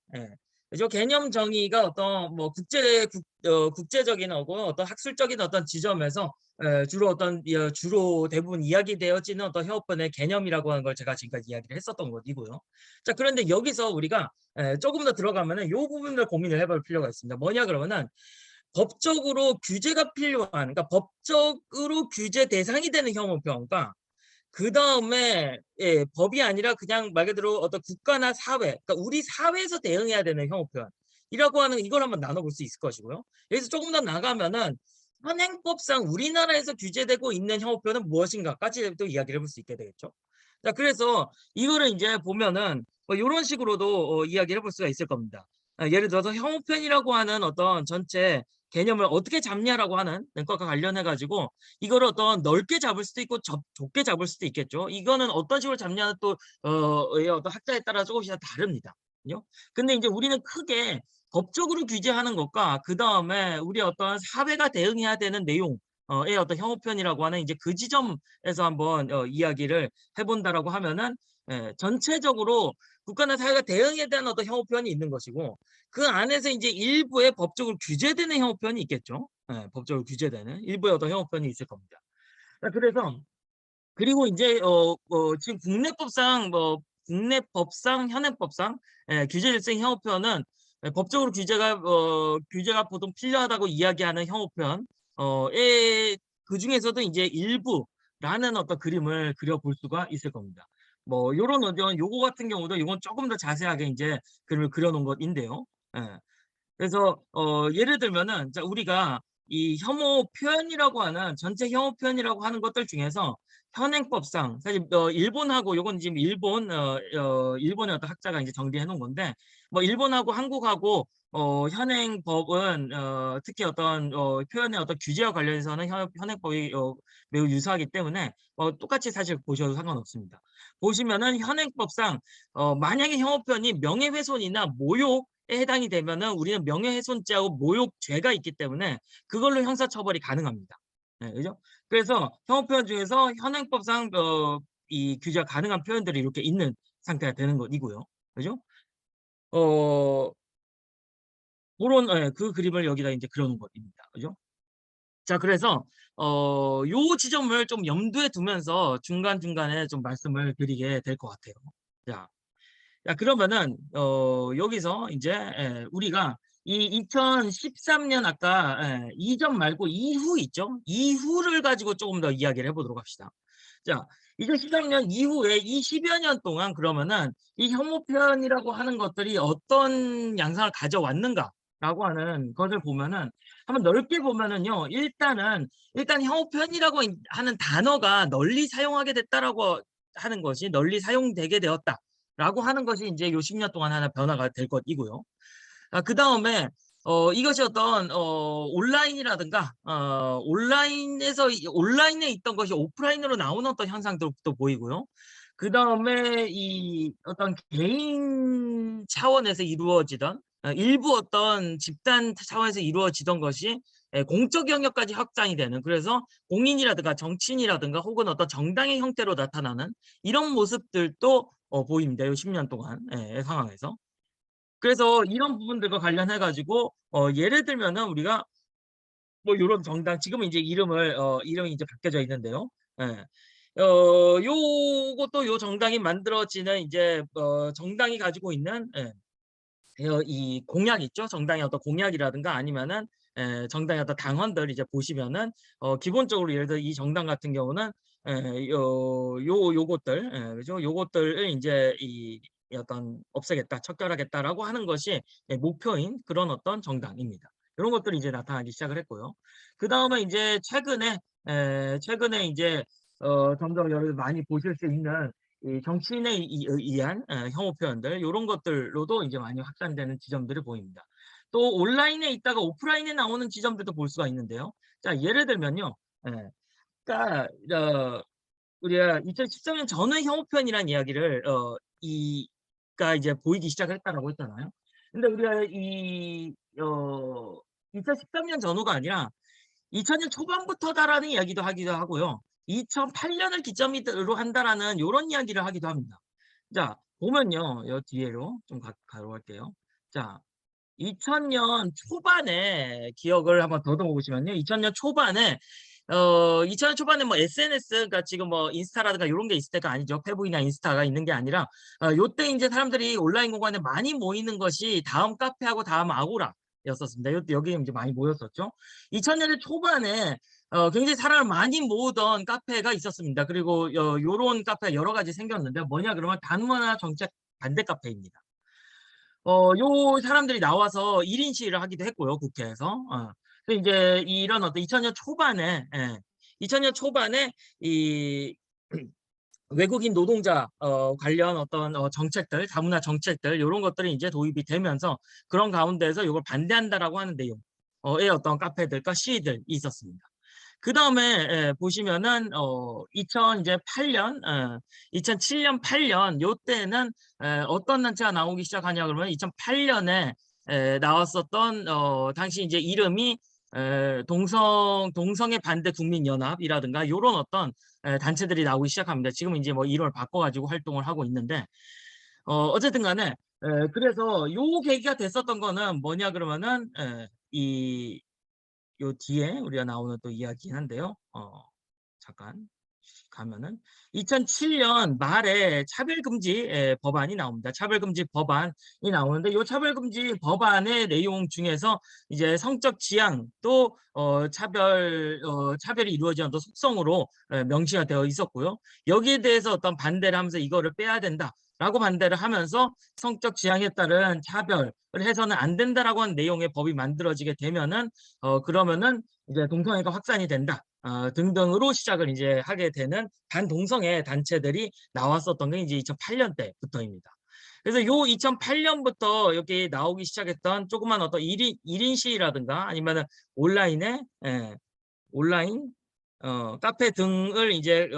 그죠? 개념 정의가 어떤 뭐 국제적인 어떤 학술적인 어떤 지점에서 주로 대부분 이야기되어지는 어떤 형어 표현의 개념이라고 하는 걸 제가 지금까지 이야기를 했었던 것이고요. 자 그런데 여기서 우리가 쪼금 더 들어가면은 요 부분을 고민을 해볼 필요가 있습니다. 뭐냐 그러면은 법적으로 규제가 필요한 그러니까 법적으로 규제 대상이 되는 형어 표현과 그다음에 법이 아니라 그냥 말 그대로 어떤 국가나 사회 그러니까 우리 사회에서 대응해야 되는 형어 표현이라고 하는 이걸 한번 나눠 볼 수 있을 것이고요. 여기서 조금 더 나가면은 현행법상 우리나라에서 규제되고 있는 형어 표현은 무엇인가까지 또 이야기를 해볼 수 있게 되겠죠. 자 그래서 이거를 인제 보면은 뭐 요런 식으로도 이야기를 해 볼 수가 있을 겁니다. 예를 들어서 형어 표현이라고 하는 어떤 전체 개념을 어떻게 잡냐라고 하는 것과 관련해 가지고 이거를 어떤 넓게 잡을 수도 있고 좁게 잡을 수도 있겠죠. 이거는 어떤 식으로 잡냐는 또 의 어떤 학자에 따라 조금씩 다 다릅니다. 그죠? 근데 인제 우리는 크게 법적으로 규제하는 것과 그다음에 우리 어떤 사회가 대응해야 되는 내용 의 어떤 형어 표현이라고 하는 이제 그 지점에서 한번 이야기를 해 본다라고 하면은 전체적으로 국가나 사회가 대응에 대한 어떤 형어 표현이 있는 것이고 그 안에서 인제 일부의 법적으로 규제되는 형어 표현이 있겠죠. 법적으로 규제되는 일부의 어떤 형어 표현이 있을 겁니다. 그래서 그리고 인제 지금 국내법상 현행법상 규제 질서의 형어 표현은 법적으로 규제가 보통 필요하다고 이야기하는 형어 표현 의 그중에서도 인제 일부라는 어떤 그림을 그려 볼 수가 있을 겁니다. 뭐 요런 요거 같은 경우도 요건 쪼금 더 자세하게 인제 그림을 그려 놓은 것인데요. 예. 그래서 예를 들면은 자 우리가 이 혐오 표현이라고 하는 전체 혐오 표현이라고 하는 것들 중에서 현행법상 사실 일본하고 요건 지금 일본의 어떤 학자가 인제 정리해 놓은 건데 뭐 일본하고 한국하고 현행 법은 특히 어떤 표현의 어떤 규제와 관련해서는 현행법이 매우 유사하기 때문에 똑같이 사실 보셔도 상관없습니다. 보시면은 현행법상 만약에 혐오 표현이 명예훼손이나 모욕에 해당이 되면은 우리는 명예훼손죄하고 모욕죄가 있기 때문에 그걸로 형사처벌이 가능합니다. 네, 그죠? 그래서 혐오 표현 중에서 현행법상 이 규제가 가능한 표현들이 이렇게 있는 상태가 되는 것이고요. 그죠? 어 고런 예 그 그림을 여기다 인제 그려 놓은 것입니다. 그죠? 자 그래서 요 지점을 좀 염두에 두면서 중간중간에 좀 말씀을 드리게 될 것 같아요. 자 그러면은 여기서 인제 우리가 이 2013년 아까 이전 말고 이후 있죠? 이후를 가지고 쪼금 더 이야기를 해 보도록 합시다. 자 2013년 이후에 이 10여 년 동안 그러면은 이 혐오 표현이라고 하는 것들이 어떤 양상을 가져왔는가라고 하는 것을 보면은 한번 넓게 보면은요. 일단 혐오 표현이라고 하는 단어가 널리 사용하게 됐다라고 하는 것이 널리 사용되게 되었다라고 하는 것이 인제 요 10년 동안 하나 변화가 될 것이고요. 그다음에 이것이 어떤 온라인이라든가 온라인에 있던 것이 오프라인으로 나오는 어떤 현상들도 보이고요. 그다음에 이 어떤 개인 차원에서 이루어지던 일부 어떤 집단 차원에서 이루어지던 것이 공적 영역까지 확장이 되는, 그래서 공인이라든가 정치인이라든가 혹은 어떤 정당의 형태로 나타나는 이런 모습들도 보입니다. 요 10년 동안 상황에서. 그래서 이런 부분들과 관련해 가지고 예를 들면은 우리가 뭐 요런 정당 지금은 인제 이름이 인제 바뀌어져 있는데요. 예. 요것도 요 정당이 만들어지는 인제 정당이 가지고 있는 이 공약 있죠. 정당의 어떤 공약이라든가 아니면은 정당의 어떤 당원들 이제 보시면은 기본적으로 예를 들어 이 정당 같은 경우는 요것들 그죠? 요것들을 인제 이 어떤 '없애겠다. 척결하겠다.'라고 하는 것이 목표인 그런 어떤 정당입니다. 요런 것들이 이제 나타나기 시작을 했고요. 그다음에 인제 최근에 인제 점점 여러분들 많이 보실 수 있는 이 정치인에 의한 혐오 표현들 요런 것들로도 이제 많이 확산되는 지점들을 보입니다. 또 온라인에 있다가 오프라인에 나오는 지점들도 볼 수가 있는데요. 자 예를 들면요. 예. 그러니까 우리가 2013년 전후의 혐오 표현이라는 이야기를 가 이제 보이기 시작을 했다라고 했잖아요. 근데 우리가 2013년 전후가 아니라 2000년 초반부터다라는 이야기도 하기도 하고요. 2008년을 기점으로 한다라는 요런 이야기를 하기도 합니다. 자 보면요. 요 뒤에로 좀 가져갈게요. 자 2000년 초반에 기억을 한번 더듬어 보시면요. 2000년 초반에 2000년 초반에 뭐 SNS, 그러니까 지금 뭐 인스타라든가 요런 게 있을 때가 아니죠. 페북이나 인스타가 있는 게 아니라 요때 인제 사람들이 온라인 공간에 많이 모이는 것이 다음 카페하고 다음 아고라였었습니다. 요때 여기에 인제 많이 모였었죠. 2000년대 초반에 굉장히 사람을 많이 모으던 카페가 있었습니다. 그리고 요런 카페가 여러 가지 생겼는데 뭐냐 그러면 단문화 정책 반대 카페입니다. 요 사람들이 나와서 1인 시위를 하기도 했고요, 국회에서. 근데 인제 이런 어떤 2000년 초반에 2000년 초반에 이 외국인 노동자 관련 어떤 정책들, 다문화 정책들 요런 것들이 인제 도입이 되면서 그런 가운데에서 요걸 반대한다라고 하는 내용 의 어떤 카페들과 시위들이 있었습니다. 그다음에 보시면은 2000 이제 8년 2007년 8년 요때는 어떤 단체가 나오기 시작하냐 그러면 2008 년에 나왔었던 당시 이제 이름이 동성애 반대 국민연합이라든가 요런 어떤 단체들이 나오기 시작합니다. 지금은 인제 뭐 이름을 바꿔 가지고 활동을 하고 있는데 어쨌든 간에 그래서 요 계기가 됐었던 거는 뭐냐 그러면은 이 요 뒤에 우리가 나오는 또 이야기긴 한데요. 잠깐 가면은 2007년 말에 차별금지 법안이 나옵니다. 차별금지 법안이 나오는데 요 차별금지 법안의 내용 중에서 이제 성적 지향 또 차별이 이루어지는 어떤 속성으로 명시가 되어 있었고요. 여기에 대해서 어떤 반대를 하면서 "이거를 빼야 된다."라고 반대를 하면서 "성적 지향에 따른 차별을 해서는 안 된다."라고 하는 내용의 법이 만들어지게 되면은 그러면은 이제 "동성애가 확산이 된다." 등등으로 시작을 이제 하게 되는 반동성애 단체들이 나왔었던 게 이제 2008 년대부터입니다. 그래서 요 2008년부터 여기 나오기 시작했던 조그만 어떤 1인 시위라든가 아니면은 온라인에 온라인 카페 등을 이제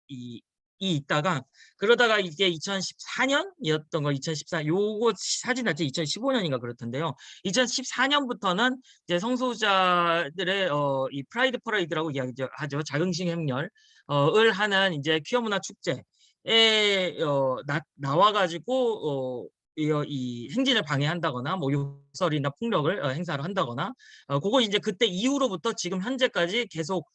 이 있다가 그러다가 이게 2014년이었던 거 2014 요거 사진 자체 2015 년인가 그렇던데요. 2014 년부터는 이제 성소수자들의 이 프라이드 퍼레이드라고 이야기죠 하죠. 자긍심 행렬 을 하는 이제 퀴어 문화 축제에 나와 가지고 이 행진을 방해한다거나 뭐 욕설이나 폭력을 행사를 한다거나 고거 이제 그때 이후로부터 지금 현재까지 계속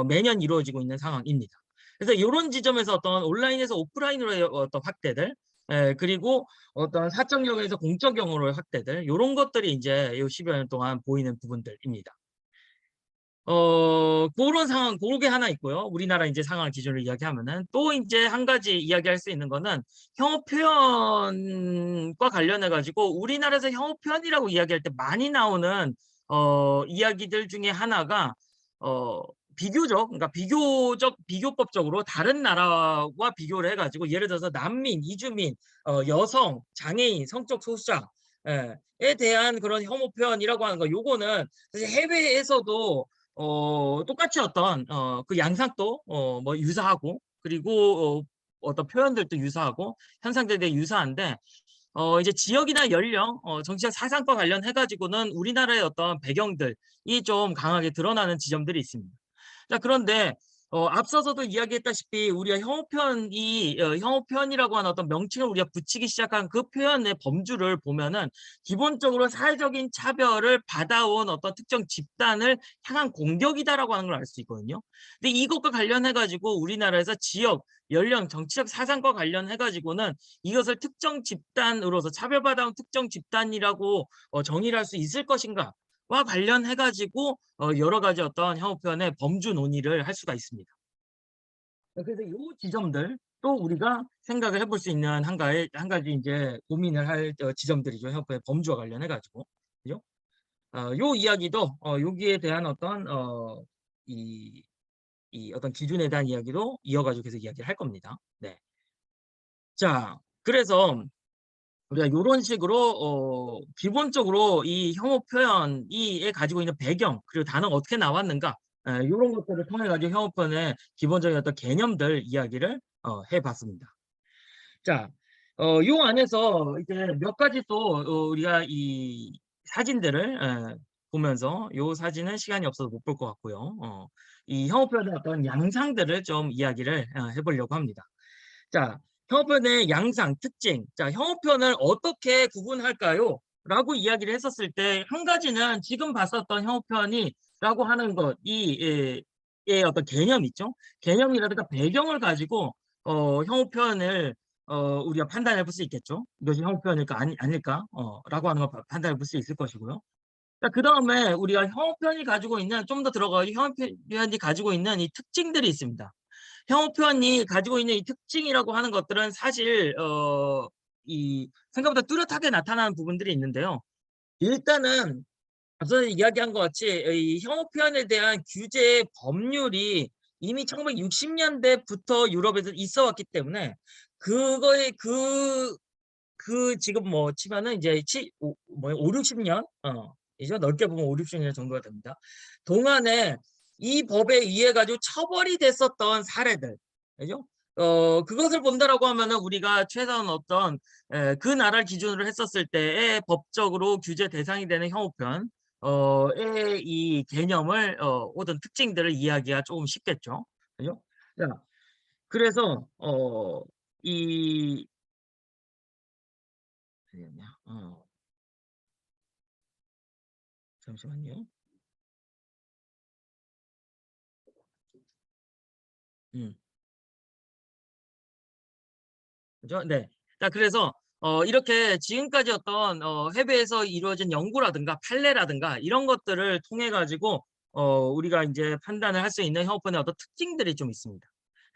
매년 이루어지고 있는 상황입니다. 그래서 요런 지점에서 어떤 온라인에서 오프라인으로의 어떤 확대들 그리고 어떤 사적역에서 공적용으로의 확대들 요런 것들이 인제 요 10여 년 동안 보이는 부분들입니다. 고런 상황 고게 하나 있고요. 우리나라 인제 상황 기준으로 이야기하면은 또 인제 한 가지 이야기할 수 있는 거는 혐오 표현과 관련해 가지고 우리나라에서 혐오 표현이라고 이야기할 때 많이 나오는 이야기들 중에 하나가 어 비교적 그러니까 비교법적으로 다른 나라와 비교를 해 가지고 예를 들어서 난민, 이주민, 여성, 장애인, 성적 소수자 에 대한 그런 혐오 표현이라고 하는 거 요거는 사실 해외에서도 똑같이 어떤 그 양상도 뭐 유사하고 그리고 어떤 표현들도 유사하고 현상들에 대해 유사한데 이제 지역이나 연령, 정치적 사상과 관련해 가지고는 우리나라의 어떤 배경들이 좀 강하게 드러나는 지점들이 있습니다. 자 그런데 앞서서도 이야기했다시피 우리가 혐오 표현이라고 하는 어떤 명칭을 우리가 붙이기 시작한 그 표현의 범주를 보면은 기본적으로 사회적인 차별을 받아온 어떤 특정 집단을 향한 공격이다라고 하는 걸 알 수 있거든요. 근데 이것과 관련해 가지고 우리나라에서 지역, 연령, 정치적 사상과 관련해 가지고는 이것을 특정 집단으로서 차별받아온 특정 집단이라고 정의를 할 수 있을 것인가 와 관련해 가지고 여러 가지 어떤 혐오 표현의 범주 논의를 할 수가 있습니다. 그래서 요 지점들 또 우리가 생각을 해볼 수 있는 한 가지 인제 고민을 할 지점들이죠, 혐오 표현의 범주와 관련해 가지고. 그죠? 요 이야기도 여기에 대한 어떤 이 어떤 기준에 대한 이야기도 이어 가지고 계속 이야기를 할 겁니다. 네. 자 그래서 우리가 요런 식으로 기본적으로 이 혐오 표현이 가지고 있는 배경 그리고 단어가 어떻게 나왔는가 요런 것들을 통해 가지고 혐오 표현의 기본적인 어떤 개념들 이야기를 해 봤습니다. 자 요 안에서 이제 몇 가지 또 우리가 이 사진들을 보면서 요 사진은 시간이 없어서 못 볼 것 같고요. 이 혐오 표현의 어떤 양상들을 좀 이야기를 해 보려고 합니다. 자, 혐오 표현의 양상, 특징. 자, 혐오 표현을 어떻게 구분할까요? 라고 이야기를 했었을 때 한 가지는 지금 봤었던 혐오 표현이라고 하는 것 의 어떤 개념 있죠? 개념이라든가 배경을 가지고 혐오 표현을 우리가 판단해 볼 수 있겠죠. 이것이 혐오 표현일까 아닐까 라고 하는 걸 판단해 볼 수 있을 것이고요. 자 그다음에 우리가 혐오 표현이 가지고 있는 좀 더 들어가서 혐오 표현이 가지고 있는 이 특징들이 있습니다. 혐오 표현이 가지고 있는 이 특징이라고 하는 것들은 사실 이 생각보다 뚜렷하게 나타나는 부분들이 있는데요. 일단은 앞서 이야기한 것 같이 이 혐오 표현에 대한 규제 법률이 이미 1960 년대부터 유럽에서 있어 왔기 때문에 그거에 지금 뭐 치면은 이제 치 오 뭐야 5-60년 이죠. 넓게 보면 5-60년 정도가 됩니다. 동안에 이 법에 의해 가지고 처벌이 됐었던 사례들 그죠? 그것을 본다라고 하면은 우리가 최소한 어떤 그 나라를 기준으로 했었을 때에 법적으로 규제 대상이 되는 혐오 표현 의 이 개념을 혹은 특징들을 이해하기가 조금 쉽겠죠. 그죠? 자 그래서 이 어디였냐? 잠시만요. 음. 그죠? 네. 자 그래서 이렇게 지금까지 어떤 해외에서 이루어진 연구라든가 판례라든가 이런 것들을 통해 가지고 우리가 인제 판단을 할 수 있는 협업원의 어떤 특징들이 좀 있습니다.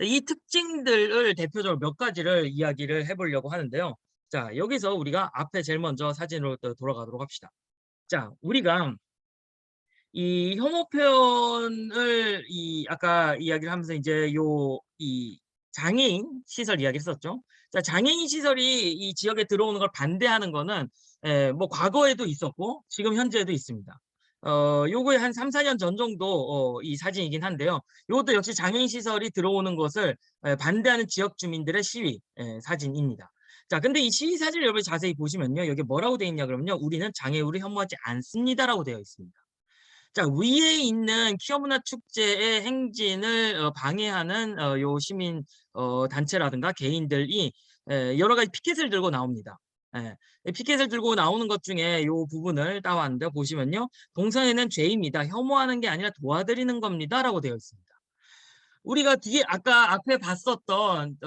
이 특징들을 대표적으로 몇 가지를 이야기를 해 보려고 하는데요. 자 여기서 우리가 앞에 제일 먼저 사진으로 또 돌아가도록 합시다. 자 우리가 이 혐오 표현을 이 아까 이야기를 하면서 인제 요 이 장애인 시설 이야기를 했었죠. 자, 장애인 시설이 이 지역에 들어오는 걸 반대하는 거는 뭐 과거에도 있었고 지금 현재에도 있습니다. 요거에 한 3-4년 전 정도 이 사진이긴 한데요. 요것도 역시 장애인 시설이 들어오는 것을 반대하는 지역 주민들의 시위 사진입니다. 자, 근데 이 시위 사진을 여러분이 자세히 보시면요. 여기 뭐라고 되어 있냐 그러면요. "우리는 장애우를 혐오하지 않습니다."라고 되어 있습니다. 자, 위에 있는 키어문화 축제의 행진을 방해하는 요 시민 단체라든가 개인들이 여러 가지 피켓을 들고 나옵니다. 예. 이 피켓을 들고 나오는 것 중에 요 부분을 따왔는데 보시면요. "동성애는 죄입니다. 혐오하는 게 아니라 도와드리는 겁니다."라고 되어 있습니다. 우리가 뒤에 아까 앞에 봤었던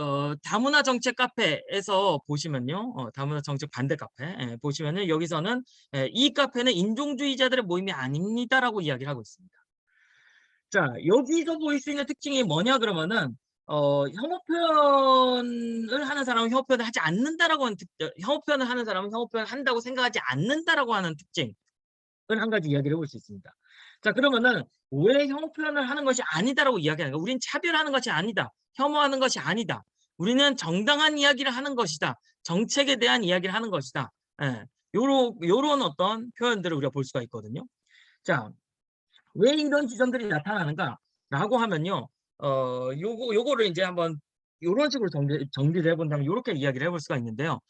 다문화 정책 카페에서 보시면요. 다문화 정책 반대 카페 보시면은 여기서는 "이 카페는 인종주의자들의 모임이 아닙니다."라고 이야기를 하고 있습니다. 자, 여기서 보일 수 있는 특징이 뭐냐 그러면은 혐오 표현을 하는 사람은 혐오 표현을 하지 않는다라고 하는 혐오 표현을 하는 사람은 혐오 표현을 한다고 생각하지 않는다라고 하는 특징 을 한 가지 이야기를 해볼 수 있습니다. 자, 그러면은 왜 혐오 표현을 하는 것이 아니다라고 이야기하는가? 우린 차별하는 것이 아니다. 혐오하는 것이 아니다. 우리는 정당한 이야기를 하는 것이다. 정책에 대한 이야기를 하는 것이다. 예. 요런 어떤 표현들을 우리가 볼 수가 있거든요. 자, 왜 이런 지점들이 나타나는가라고 하면요. 요거를 인제 한번 요런 식으로 정리를 해 본다면 요렇게 이야기를 해볼 수가 있는데요.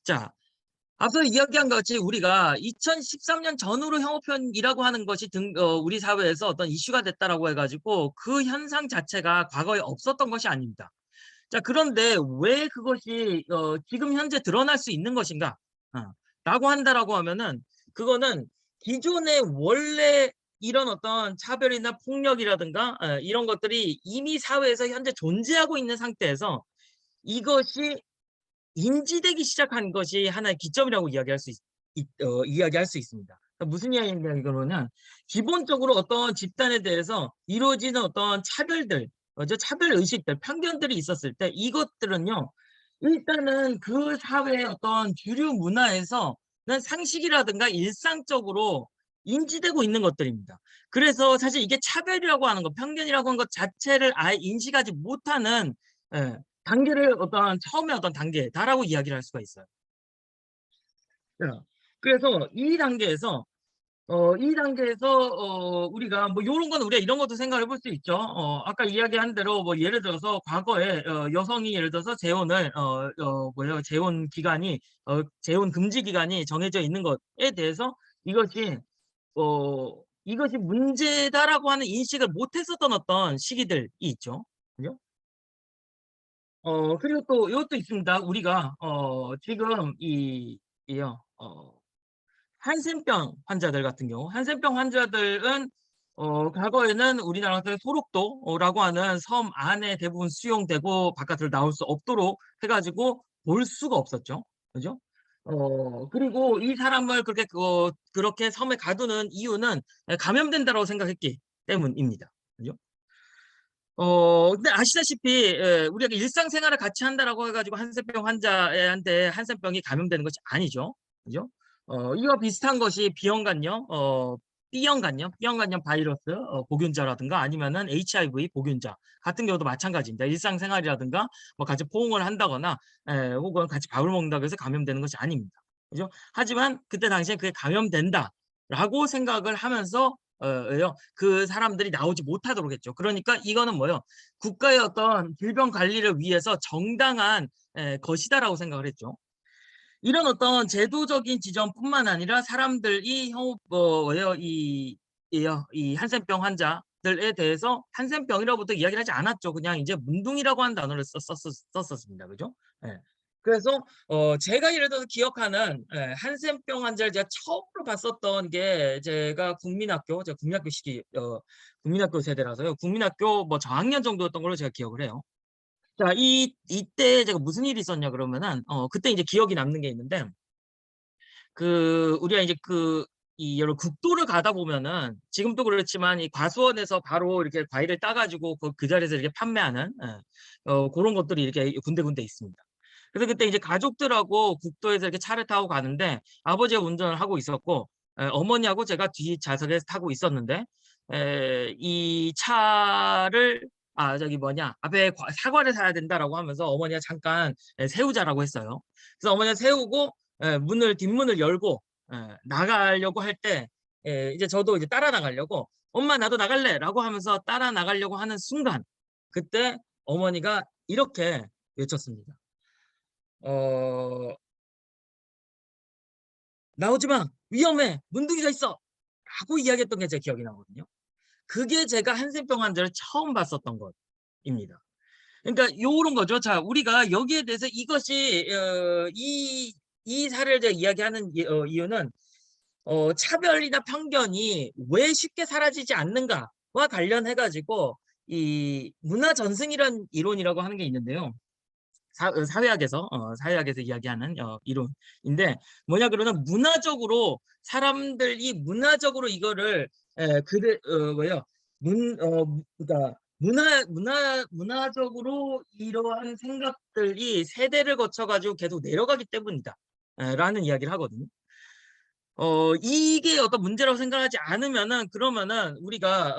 자, 앞서 이야기한 것 같이 우리가 2013년 전후로 혐오 표현이라고 하는 것이 우리 사회에서 어떤 이슈가 됐다라고 해 가지고 그 현상 자체가 과거에 없었던 것이 아닙니다. 자, 그런데 왜 그것이 지금 현재 드러날 수 있는 것인가? 어 라고 한다라고 하면은 그거는 기존에 원래 이런 어떤 차별이나 폭력이라든가 이런 것들이 이미 사회에서 현재 존재하고 있는 상태에서 이것이 인지되기 시작한 것이 하나의 기점이라고 이야기할 수 있습니다. 그러니까 무슨 이야기냐 이거는 기본적으로 어떤 집단에 대해서 이루어지는 어떤 차별들, 차별 의식들, 편견들이 있었을 때 이것들은요. 일단은 그 사회의 어떤 주류 문화에서는 상식이라든가 일상적으로 인지되고 있는 것들입니다. 그래서 사실 이게 차별이라고 하는 것, 편견이라고 하는 것 자체를 아예 인식하지 못하는 예 단계를 어떤 처음의 어떤 단계다라고 이야기를 할 수가 있어요. 예. 그래서 이 단계에서 우리가 뭐 요런 거는 우리가 이런 것도 생각해 볼 수 있죠. 아까 이야기한 대로 뭐 예를 들어서 과거에 여성이 예를 들어서 재혼을 재혼 기간이 재혼 금지 기간이 정해져 있는 것에 대해서 이것이 이것이 문제다라고 하는 인식을 못 했었던 어떤 시기들이 있죠. 그죠? 그리고 또 이것도 있습니다. 우리가 지금 이요 한센병 환자들 같은 경우 한센병 환자들은 과거에는 우리나라 같은 소록도라고 하는 섬 안에 대부분 수용되고 바깥으로 나올 수 없도록 해 가지고 볼 수가 없었죠. 그죠? 그리고 이 사람을 그렇게 섬에 가두는 이유는 감염된다라고 생각했기 때문입니다. 그죠? 근데 아시다시피 우리가 일상생활을 같이 한다라고 해 가지고 한센병 환자한테 한센병이 감염되는 것이 아니죠. 그죠? 이와 비슷한 것이 B형간염 바이러스 보균자라든가 아니면은 HIV 보균자 같은 경우도 마찬가지입니다. 일상생활이라든가 뭐 같이 포옹을 한다거나 혹은 같이 밥을 먹는다고 해서 감염되는 것이 아닙니다. 그죠? 하지만 그때 당시에 그게 '감염된다.'라고 생각을 하면서 그 사람들이 나오지 못하도록 했죠. 그러니까 이거는 뭐예요? 국가의 어떤 질병 관리를 위해서 정당한 것이다라고 생각을 했죠. 이런 어떤 제도적인 지점뿐만 아니라 사람들이 뭐예요? 이 한센병 환자들에 대해서 한센병이라고부터 이야기를 하지 않았죠. 그냥 이제 문둥이라고 하는 단어를 썼었습니다. 그죠? 예. 그래서 제가 예를 들어서 기억하는 한센병 환자를 제가 처음으로 봤었던 게 제가 국민학교 시기 국민학교 세대라서요. 국민학교 뭐 저학년 정도였던 걸로 제가 기억을 해요. 자, 이때 제가 무슨 일이 있었냐 그러면은 그때 이제 기억이 남는 게 있는데 우리가 이제 여러 국도를 가다 보면은 지금도 그렇지만 이 과수원에서 바로 이렇게 과일을 따 가지고 그 자리에서 이렇게 판매하는 고런 것들이 이렇게 군데군데 있습니다. 그래서 그때 이제 가족들하고 국도에서 이렇게 차를 타고 가는데 아버지가 운전을 하고 있었고 어머니하고 제가 뒷좌석에 타고 있었는데 이 차를 저기 뭐냐 앞에 사과를 사야 된다라고 하면서 어머니가 잠깐 세우자라고 했어요. 그래서 어머니가 세우고 뒷문을 열고 나가려고 할 때 이제 저도 이제 따라 나가려고 "엄마 나도 나갈래."라고 하면서 따라 나가려고 하는 순간 그때 어머니가 이렇게 외쳤습니다. 어 "나오지 마. 위험해. 문둥이가 있어." 라고 이야기했던 게 제 기억이 나거든요. 그게 제가 한센병 환자를 처음 봤었던 것입니다. 그러니까 요런 거죠. 자 우리가 여기에 대해서 이것이 이 사례를 제가 이야기하는 이유는 차별이나 편견이 왜 쉽게 사라지지 않는가와 관련해 가지고 이 문화 전승이란 이론이라고 하는 게 있는데요. 사회학에서 이야기하는 이론인데 뭐냐 그러면 문화적으로 이거를 그대 뭐예요? 그러니까 문화적으로 이러한 생각들이 세대를 거쳐 가지고 계속 내려가기 때문이다. 라는 이야기를 하거든요. 이게 어떤 문제라고 생각하지 않으면은 그러면은 우리가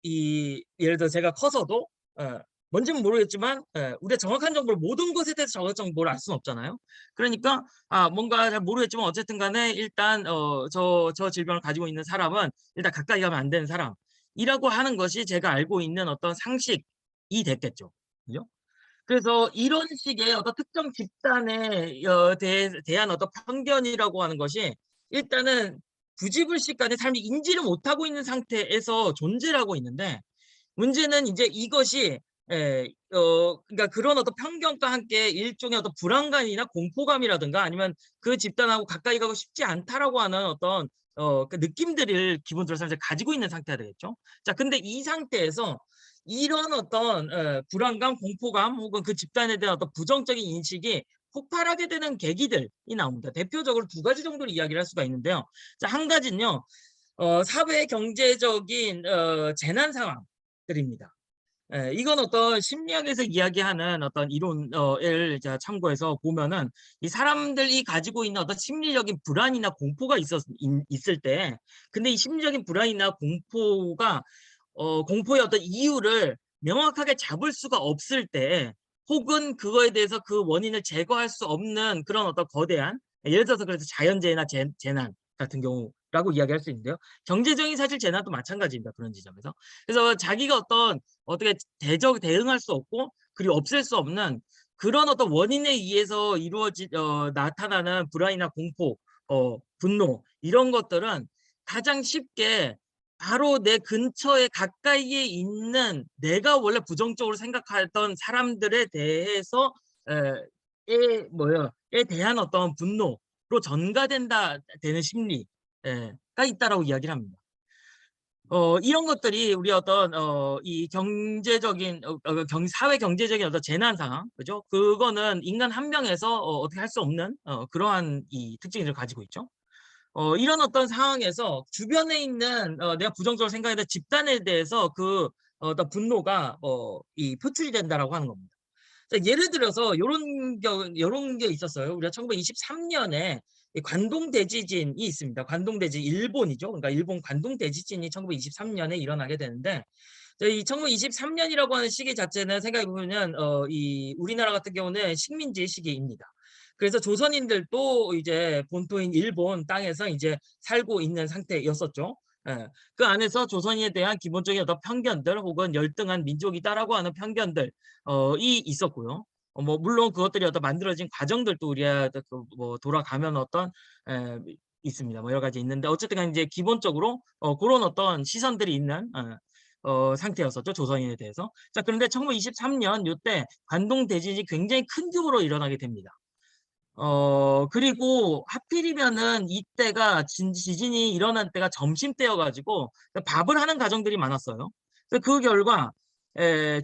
예를 들어 제가 커서도 뭔지는 모르겠지만 우리가 정확한 정보를 모든 것에 대해서 정확한 정보를 알 수는 없잖아요. 그러니까 뭔가 잘 모르겠지만 어쨌든 간에 일단 저 질병을 가지고 있는 사람은 일단 가까이 가면 안 되는 사람이라고 하는 것이 제가 알고 있는 어떤 상식이 됐겠죠. 그죠? 그래서 이런 식의 어떤 특정 집단에 대한 어떤 편견이라고 하는 것이 일단은 부지불식간에 삶이 인지를 못하고 있는 상태에서 존재를 하고 있는데 문제는 인제 이것이 그러니까 그런 어떤 편견과 함께 일종의 어떤 불안감이나 공포감이라든가 아니면 '그 집단하고 가까이 가고 싶지 않다.'라고 하는 어떤 그 느낌들을 기본적으로 사실 가지고 있는 상태가 되겠죠. 자 근데 이 상태에서 이런 어떤 불안감, 공포감 혹은 그 집단에 대한 어떤 부정적인 인식이 폭발하게 되는 계기들이 나옵니다. 대표적으로 두 가지 정도로 이야기를 할 수가 있는데요. 자 한 가지는요. 사회 경제적인 재난 상황들입니다. 이건 어떤 심리학에서 이야기하는 어떤 이론 을 자 참고해서 보면은 이 사람들이 가지고 있는 어떤 심리적인 불안이나 공포가 있을 때 근데 이 심리적인 불안이나 공포가 공포의 어떤 이유를 명확하게 잡을 수가 없을 때 혹은 그거에 대해서 그 원인을 제거할 수 없는 그런 어떤 거대한 예를 들어서 그래서 자연재해나 재난 같은 경우라고 이야기할 수 있는데요. 경제적인 사실 재난도 마찬가지입니다, 그런 지점에서. 그래서 자기가 어떻게 대응할 수 없고 그리고 없앨 수 없는 그런 어떤 원인에 의해서 나타나는 불안이나 공포, 분노 이런 것들은 가장 쉽게 바로 내 근처에 가까이에 있는 내가 원래 부정적으로 생각하던 사람들에 대해서 에 대한 어떤 분노로 되는 심리 가 있다라고 이야기를 합니다. 이런 것들이 우리 어떤 이 경제적인 사회 경제적인 어떤 재난 상황 그죠? 그거는 인간 한 명에서 어떻게 할 수 없는 그러한 이 특징을 가지고 있죠. 이런 어떤 상황에서 주변에 있는 내가 부정적으로 생각했던 집단에 대해서 그 어떤 분노가 표출이 된다라고 하는 겁니다. 자 예를 들어서 요런 게 있었어요. 우리가 1923 년에 이 관동 대지진이 있습니다. 관동 대지진 일본이죠. 그러니까 일본 관동 대지진이 1923 년에 일어나게 되는데 이 1923 년이라고 하는 시기 자체는 생각해 보면 이 우리나라 같은 경우는 식민지 시기입니다. 그래서 조선인들도 이제 본토인 일본 땅에서 이제 살고 있는 상태였었죠. 예. 그 안에서 조선인에 대한 기본적인 어떤 편견들 혹은 열등한 민족이다라고 하는 편견들 이 있었고요. 물론 그것들이 어떤 만들어진 과정들도 우리가 돌아가면 어떤 에 있습니다. 여러 가지 있는데 어쨌든 간에 이제 기본적으로 고런 어떤 시선들이 있는 상태였었죠, 조선인에 대해서. 자 그런데 1923년 요때 관동 대지진이 굉장히 큰 규모로 일어나게 됩니다. 그리고 하필이면은 이때가 지진이 일어난 때가 점심때여 가지고 밥을 하는 가정들이 많았어요. 그래서 그 결과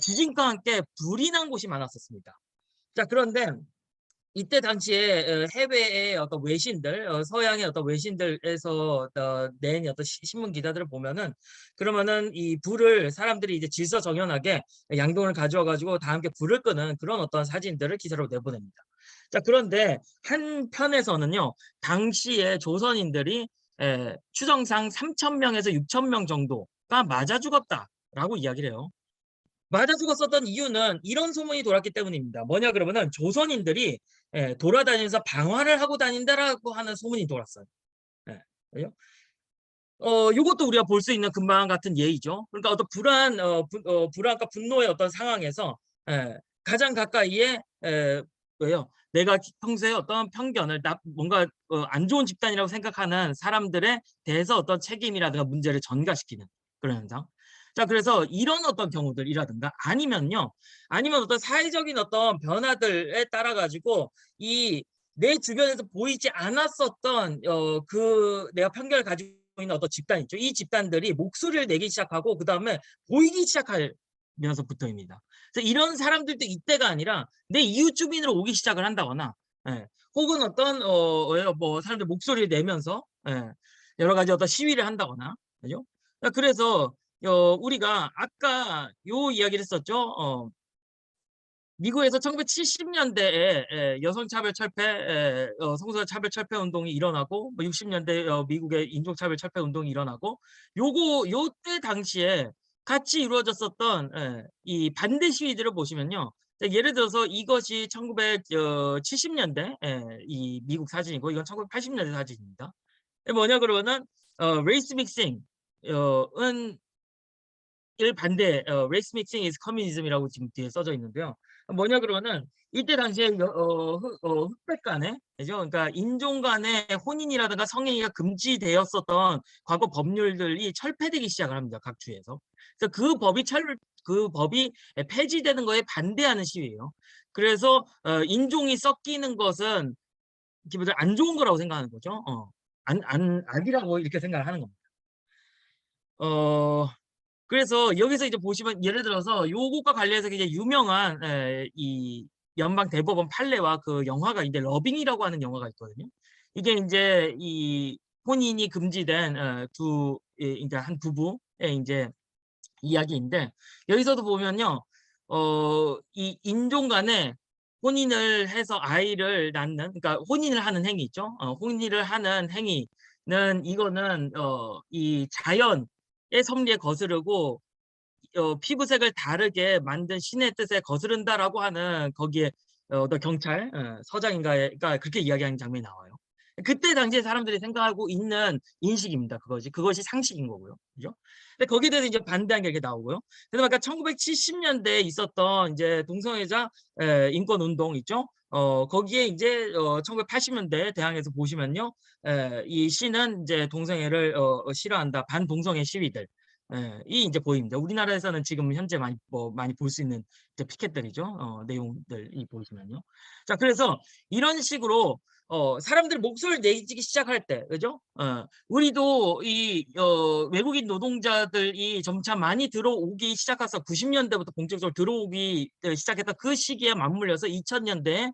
지진과 함께 불이 난 곳이 많았었습니다. 자 그런데 이때 당시에 해외의 어떤 외신들 서양의 어떤 외신들에서 낸 어떤 신문 기사들을 보면은 그러면은 이 불을 사람들이 이제 질서정연하게 양동을 가져와 가지고 다 함께 불을 끄는 그런 어떤 사진들을 기사로 내보냅니다. 자 그런데 한편에서는요. 당시에 조선인들이 추정상 3,000 명에서 6,000명 정도가 맞아 죽었다라고 이야기를 해요. 맞아 죽었었던 이유는 이런 소문이 돌았기 때문입니다. 뭐냐 그러면은 조선인들이 돌아다니면서 방화를 하고 다닌다라고 하는 소문이 돌았어요. 예. 그죠? 요것도 우리가 볼 수 있는 금방 같은 예이죠. 그러니까 어떤 불안과 분노의 어떤 상황에서 가장 가까이에 왜요? 내가 평소에 어떤 편견을 뭔가 안 좋은 집단이라고 생각하는 사람들에 대해서 어떤 책임이라든가 문제를 전가시키는 그런 현상. 자, 그래서 이런 어떤 경우들이라든가 아니면 어떤 사회적인 어떤 변화들에 따라 가지고 이 내 주변에서 보이지 않았었던 내가 편견을 가지고 있는 어떤 집단 있죠. 이 집단들이 목소리를 내기 시작하고 그다음에 보이기 시작하면서부터입니다. 그래서 이런 사람들도 이때가 아니라 내 이웃 주민으로 오기 시작을 한다거나 예. 혹은 어떤 뭐 사람들 목소리를 내면서 여러 가지 어떤 시위를 한다거나 그죠? 그래서 우리가 아까 요 이야기를 했었죠. 미국에서 1970 년대에 여성차별 철폐 성소수자 차별 철폐 운동이 일어나고 뭐 60 년대 미국의 인종차별 철폐 운동이 일어나고 요때 당시에 같이 이루어졌었던 이 반대 시위들을 보시면요. 예를 들어서 이것이 1970 년대 이 미국 사진이고 이건 1980 년대 사진입니다. 뭐냐 그러면은 레이스 믹싱 은 을 반대 race mixing is communism이라고 지금 뒤에 써져 있는데요. 뭐냐 그러면은 이때 당시에 흑백 간의 그죠? 그러니까 인종 간의 혼인이라든가 성행위가 금지되었었던 과거 법률들이 철폐되기 시작을 합니다, 각 주에서. 그래서 그 법이 폐지되는 거에 반대하는 시위예요. 그래서 인종이 섞이는 것은 기본적으로 안 좋은 거라고 생각하는 거죠. 악이라고 이렇게 생각을 하는 겁니다. 어 그래서 여기서 이제 보시면 예를 들어서 요것과 관련해서 굉장히 유명한 이 연방 대법원 판례와 그 영화가 인제 러빙이라고 하는 영화가 있거든요. 이게 인제 이 혼인이 금지된 인제 한 부부의 인제 이야기인데 여기서도 보면요. 이 인종 간에 혼인을 해서 아이를 낳는 그러니까 혼인을 하는 행위 있죠. 혼인을 하는 행위는 이거는 이 자연의 섭리에 거스르고 피부색을 다르게 만든 신의 뜻에 거스른다라고 하는 거기에 어떤 경찰 서장인가가 그렇게 이야기하는 장면이 나와요. 그때 당시에 사람들이 생각하고 있는 인식입니다. 그것이 상식인 거고요. 그죠? 근데 거기에 대해서 이제 반대하는 게 이렇게 나오고요. 그다음에 아까 1970 년대에 있었던 이제 동성애자 인권 운동 있죠? 거기에 이제 1980 년대에 대항해서 보시면요. 이 시는 이제 동성애를 싫어한다. 반동성애 시위들 이 인제 보입니다. 우리나라에서는 지금 현재 많이 볼 수 있는 이제 피켓들이죠. 내용들이 보이시면요. 자, 그래서 이런 식으로 사람들이 목소리를 내기 시작할 때 그죠? 우리도 외국인 노동자들이 점차 많이 들어오기 시작해서 90 년대부터 본격적으로 들어오기 시작했던 그 시기에 맞물려서 2000 년대에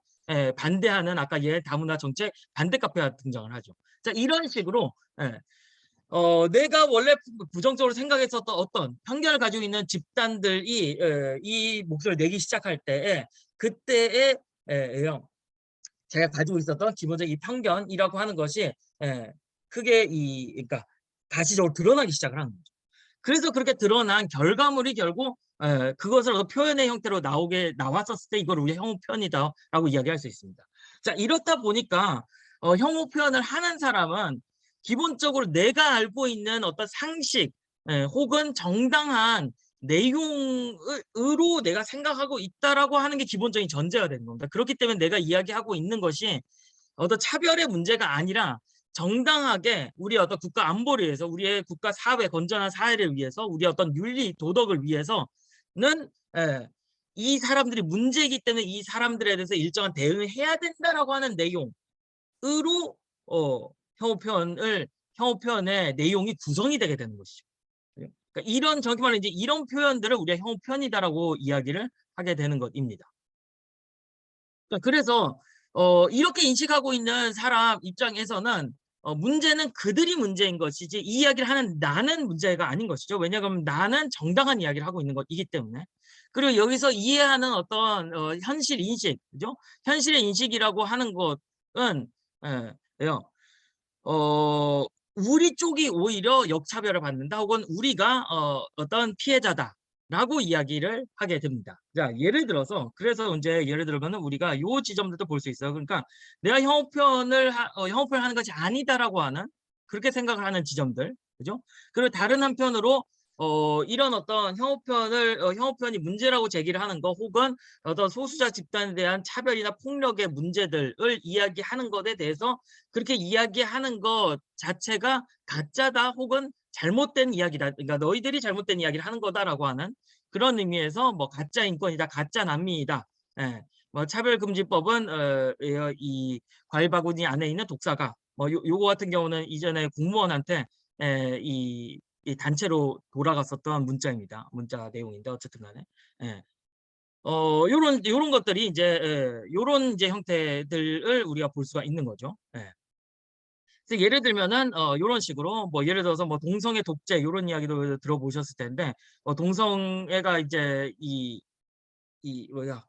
반대하는 아까 다문화 정책 반대 카페가 등장을 하죠. 자, 이런 식으로 내가 원래 부정적으로 생각했었던 어떤 편견을 가지고 있는 집단들이 이 목소리를 내기 시작할 때에 그때에 요 제가 가지고 있었던 기본적인 이 편견이라고 하는 것이 크게 그러니까 가시적으로 드러나기 시작을 하는 거죠. 그래서 그렇게 드러난 결과물이 결국 그것을 표현의 형태로 나왔었을 때 이걸 우리가 혐오 표현이다라고 이야기할 수 있습니다. 자, 이렇다 보니까 혐오 표현을 하는 사람은 기본적으로 내가 알고 있는 어떤 상식 혹은 정당한 내용으로 내가 생각하고 있다라고 하는 게 기본적인 전제가 되는 겁니다. 그렇기 때문에 내가 이야기하고 있는 것이 어떤 차별의 문제가 아니라 정당하게 우리의 어떤 국가 안보를 위해서 우리의 국가 사회 건전한 사회를 위해서 우리의 어떤 윤리 도덕을 위해서는 이 사람들이 문제이기 때문에 이 사람들에 대해서 일정한 대응을 해야 된다라고 하는 내용으로 어 혐오 표현의 내용이 구성이 되게 되는 것이죠. 예. 그러니까 이런 정확히 말하면 이제 이런 표현들을 우리가 혐오 표현이다라고 이야기를 하게 되는 것입니다. 그래서 이렇게 인식하고 있는 사람 입장에서는 문제는 그들이 문제인 것이지 이 이야기를 하는 나는 문제가 아닌 것이죠. 왜냐하면 나는 정당한 이야기를 하고 있는 것이기 때문에. 그리고 여기서 이해하는 어떤 현실 인식, 그죠? 현실의 인식이라고 하는 것은 요 어 우리 쪽이 오히려 역차별을 받는다 혹은 우리가 어떤 피해자다. 라고 이야기를 하게 됩니다. 자, 예를 들어서 그래서 인제 예를 들면은 우리가 요 지점들도 볼 수 있어요. 그러니까 내가 형업을 하는 것이 아니다라고 하는 그렇게 생각을 하는 지점들. 그죠? 그리고 다른 한편으로 이런 어떤 형업편이 문제라고 제기를 하는 거 혹은 어떤 소수자 집단에 대한 차별이나 폭력의 문제들을 이야기하는 것에 대해서 그렇게 이야기하는 것 자체가 가짜다 혹은 잘못된 이야기다. 그러니까 "너희들이 잘못된 이야기를 하는 거다."라고 하는 그런 의미에서 뭐 "가짜 인권이다. 가짜 난민이다." 예. 뭐 "차별금지법은 이 과일 바구니 안에 있는 독사가" 뭐 요거 같은 경우는 이전에 공무원한테 이 단체로 돌아갔었던 문자 내용인데 어쨌든 간에. 예. 요런 것들이 인제 요런 인제 형태들을 우리가 볼 수가 있는 거죠. 예. 그래서 예를 들면은 요런 식으로 뭐 예를 들어서 뭐 동성애 독재 요런 이야기도 들어보셨을 텐데 동성애가 이제 뭐야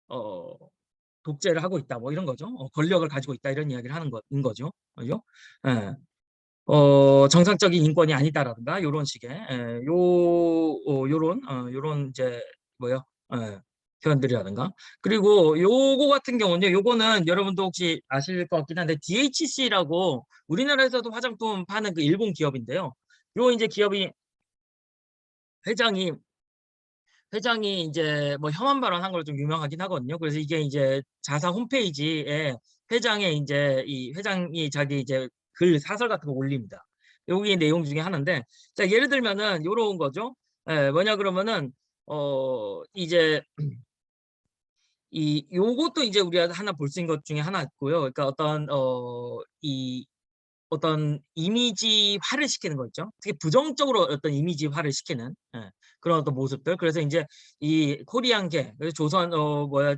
어 독재를 하고 있다 뭐 이런 거죠. 권력을 가지고 있다 이런 이야기를 하는 인 거죠. 그죠? 예. 정상적인 인권이 아니다라든가 요런 식의 요런 이제 뭐요? 예. 표현들이라든가. 그리고 요거 같은 경우는요. 요거는 여러분도 혹시 아실 것 같긴 한데 DHC라고 우리나라에서도 화장품 파는 그 일본 기업인데요. 요 인제 기업이 회장이 회장이 인제 뭐 혐한 발언한 걸로 좀 유명하긴 하거든요. 그래서 이게 인제 자사 홈페이지에 회장의 인제 이 회장이 자기 이제 사설 같은 거 올립니다. 요게 내용 중에 하나인데 자 예를 들면은 요런 거죠. 예 뭐냐 그러면은 이제 요것도 이제 우리가 하나 볼 수 있는 것 중에 하나 있고요. 그러니까 어떤 이미지화를 시키는 거 있죠. 되게 부정적으로 어떤 이미지화를 시키는 그런 어떤 모습들. 그래서 인제 이 코리안계 그래서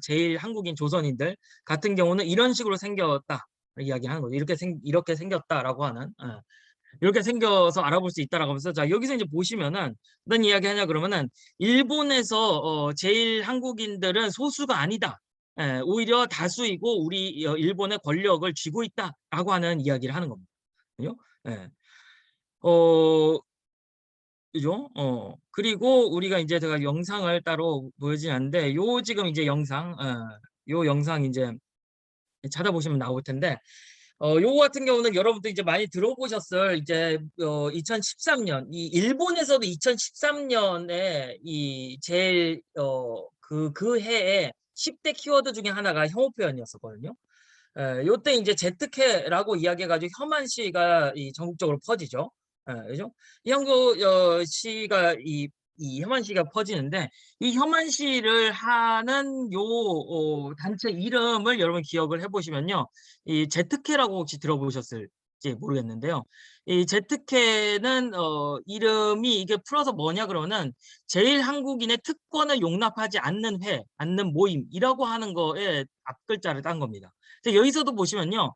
제일 한국인 조선인들 같은 경우는 "이런 식으로 생겼다." 이야기하는 거죠. "이렇게 생겼다."라고 하는 "이렇게 생겨서 알아볼 수 있다."라고 하면서 자 여기서 인제 보시면은 어떤 이야기하냐 그러면은 "일본에서 제일 한국인들은 소수가 아니다. 예 오히려 다수이고 우리 일본의 권력을 쥐고 있다."라고 하는 이야기를 하는 겁니다. 요? 예. 어 그죠? 그리고 우리가 인제 제가 영상을 따로 보여지진 않는데 요 지금 이제 영상 요 영상 인제 찾아보시면 나올 텐데 요거 같은 경우는 여러분도 이제 많이 들어보셨을 이제 2013년 이 일본에서도 2013 년에 이 제일 그 해에 10대 키워드 중에 하나가 혐오 표현이었었거든요. 예. 요때 인제 제트케라고 이야기해 가지고 혐한 시가 이 전국적으로 퍼지죠. 예 그죠? 이 시가 이 혐한 시가 퍼지는데 이 혐한 시를 하는 단체 이름을 여러분 기억을 해 보시면요. 이 제트케라고 혹시 들어보셨을지 모르겠는데요. 이 제트케는 이름이 이게 풀어서 뭐냐 그러면은 제일 한국인의 특권을 용납하지 않는 모임이라고 하는 거에 앞글자를 딴 겁니다. 근데 여기서도 보시면요.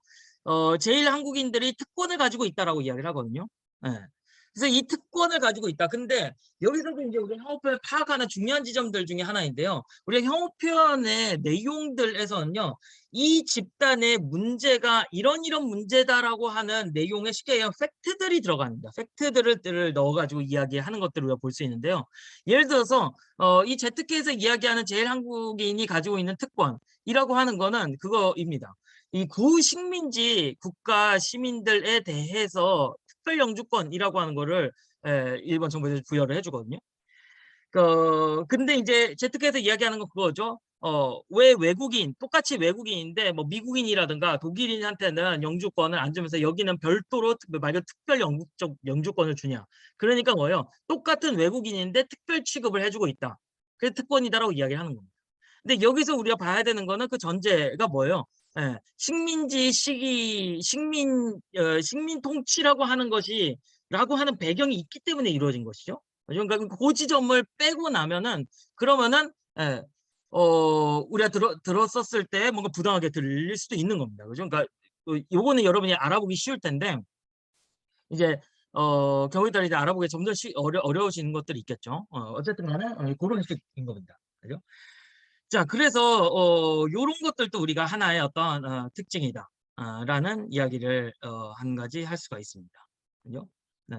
제일 한국인들이 특권을 가지고 있다라고 이야기를 하거든요. 예. 그래서 이 특권을 가지고 있다. 근데 여기서도 인제 우리가 형어 표현을 파악하는 중요한 지점들 중에 하나인데요. 우리가 형어 표현의 내용들에서는요. 이 집단의 문제가 "이런 문제다."라고 하는 내용에 쉽게 얘기하면 팩트들이 들어갑니다. 팩트들을 넣어 가지고 이야기하는 것들을 우리가 볼 수 있는데요. 예를 들어서 이 Z케에서 이야기하는 제일 한국인이 가지고 있는 특권이라고 하는 거는 그거입니다. 이 구식민지 국가 시민들에 대해서 특별 영주권이라고 하는 거를 일본 정부에서 부여를 해 주거든요. 근데 인제 Z께서 이야기하는 건 그거죠. 왜 똑같이 외국인인데 뭐 미국인이라든가 독일인한테는 영주권을 안 주면서 여기는 별도로 말 그대로 특별 영국적 영주권을 주냐. 그러니까 뭐예요? 똑같은 외국인인데 특별 취급을 해 주고 있다. 그게 특권이다라고 이야기를 하는 겁니다. 근데 여기서 우리가 봐야 되는 거는 그 전제가 뭐예요? 예. 식민 통치라고 하는 것이 라고 하는 배경이 있기 때문에 이루어진 것이죠. 그러니까 고 지점을 빼고 나면은 그러면은 예 우리가 들었었을 때 뭔가 부당하게 들릴 수도 있는 겁니다. 그죠? 그러니까 요거는 여러분이 알아보기 쉬울 텐데 이제 경우에 따라 이제 알아보기가 점점 어려워지는 것들이 있겠죠. 어쨌든 간에 고런 식인 겁니다. 그죠? 자 그래서 요런 것들도 우리가 하나의 어떤 특징이다 라는 이야기를 한 가지 할 수가 있습니다. 그죠? 네.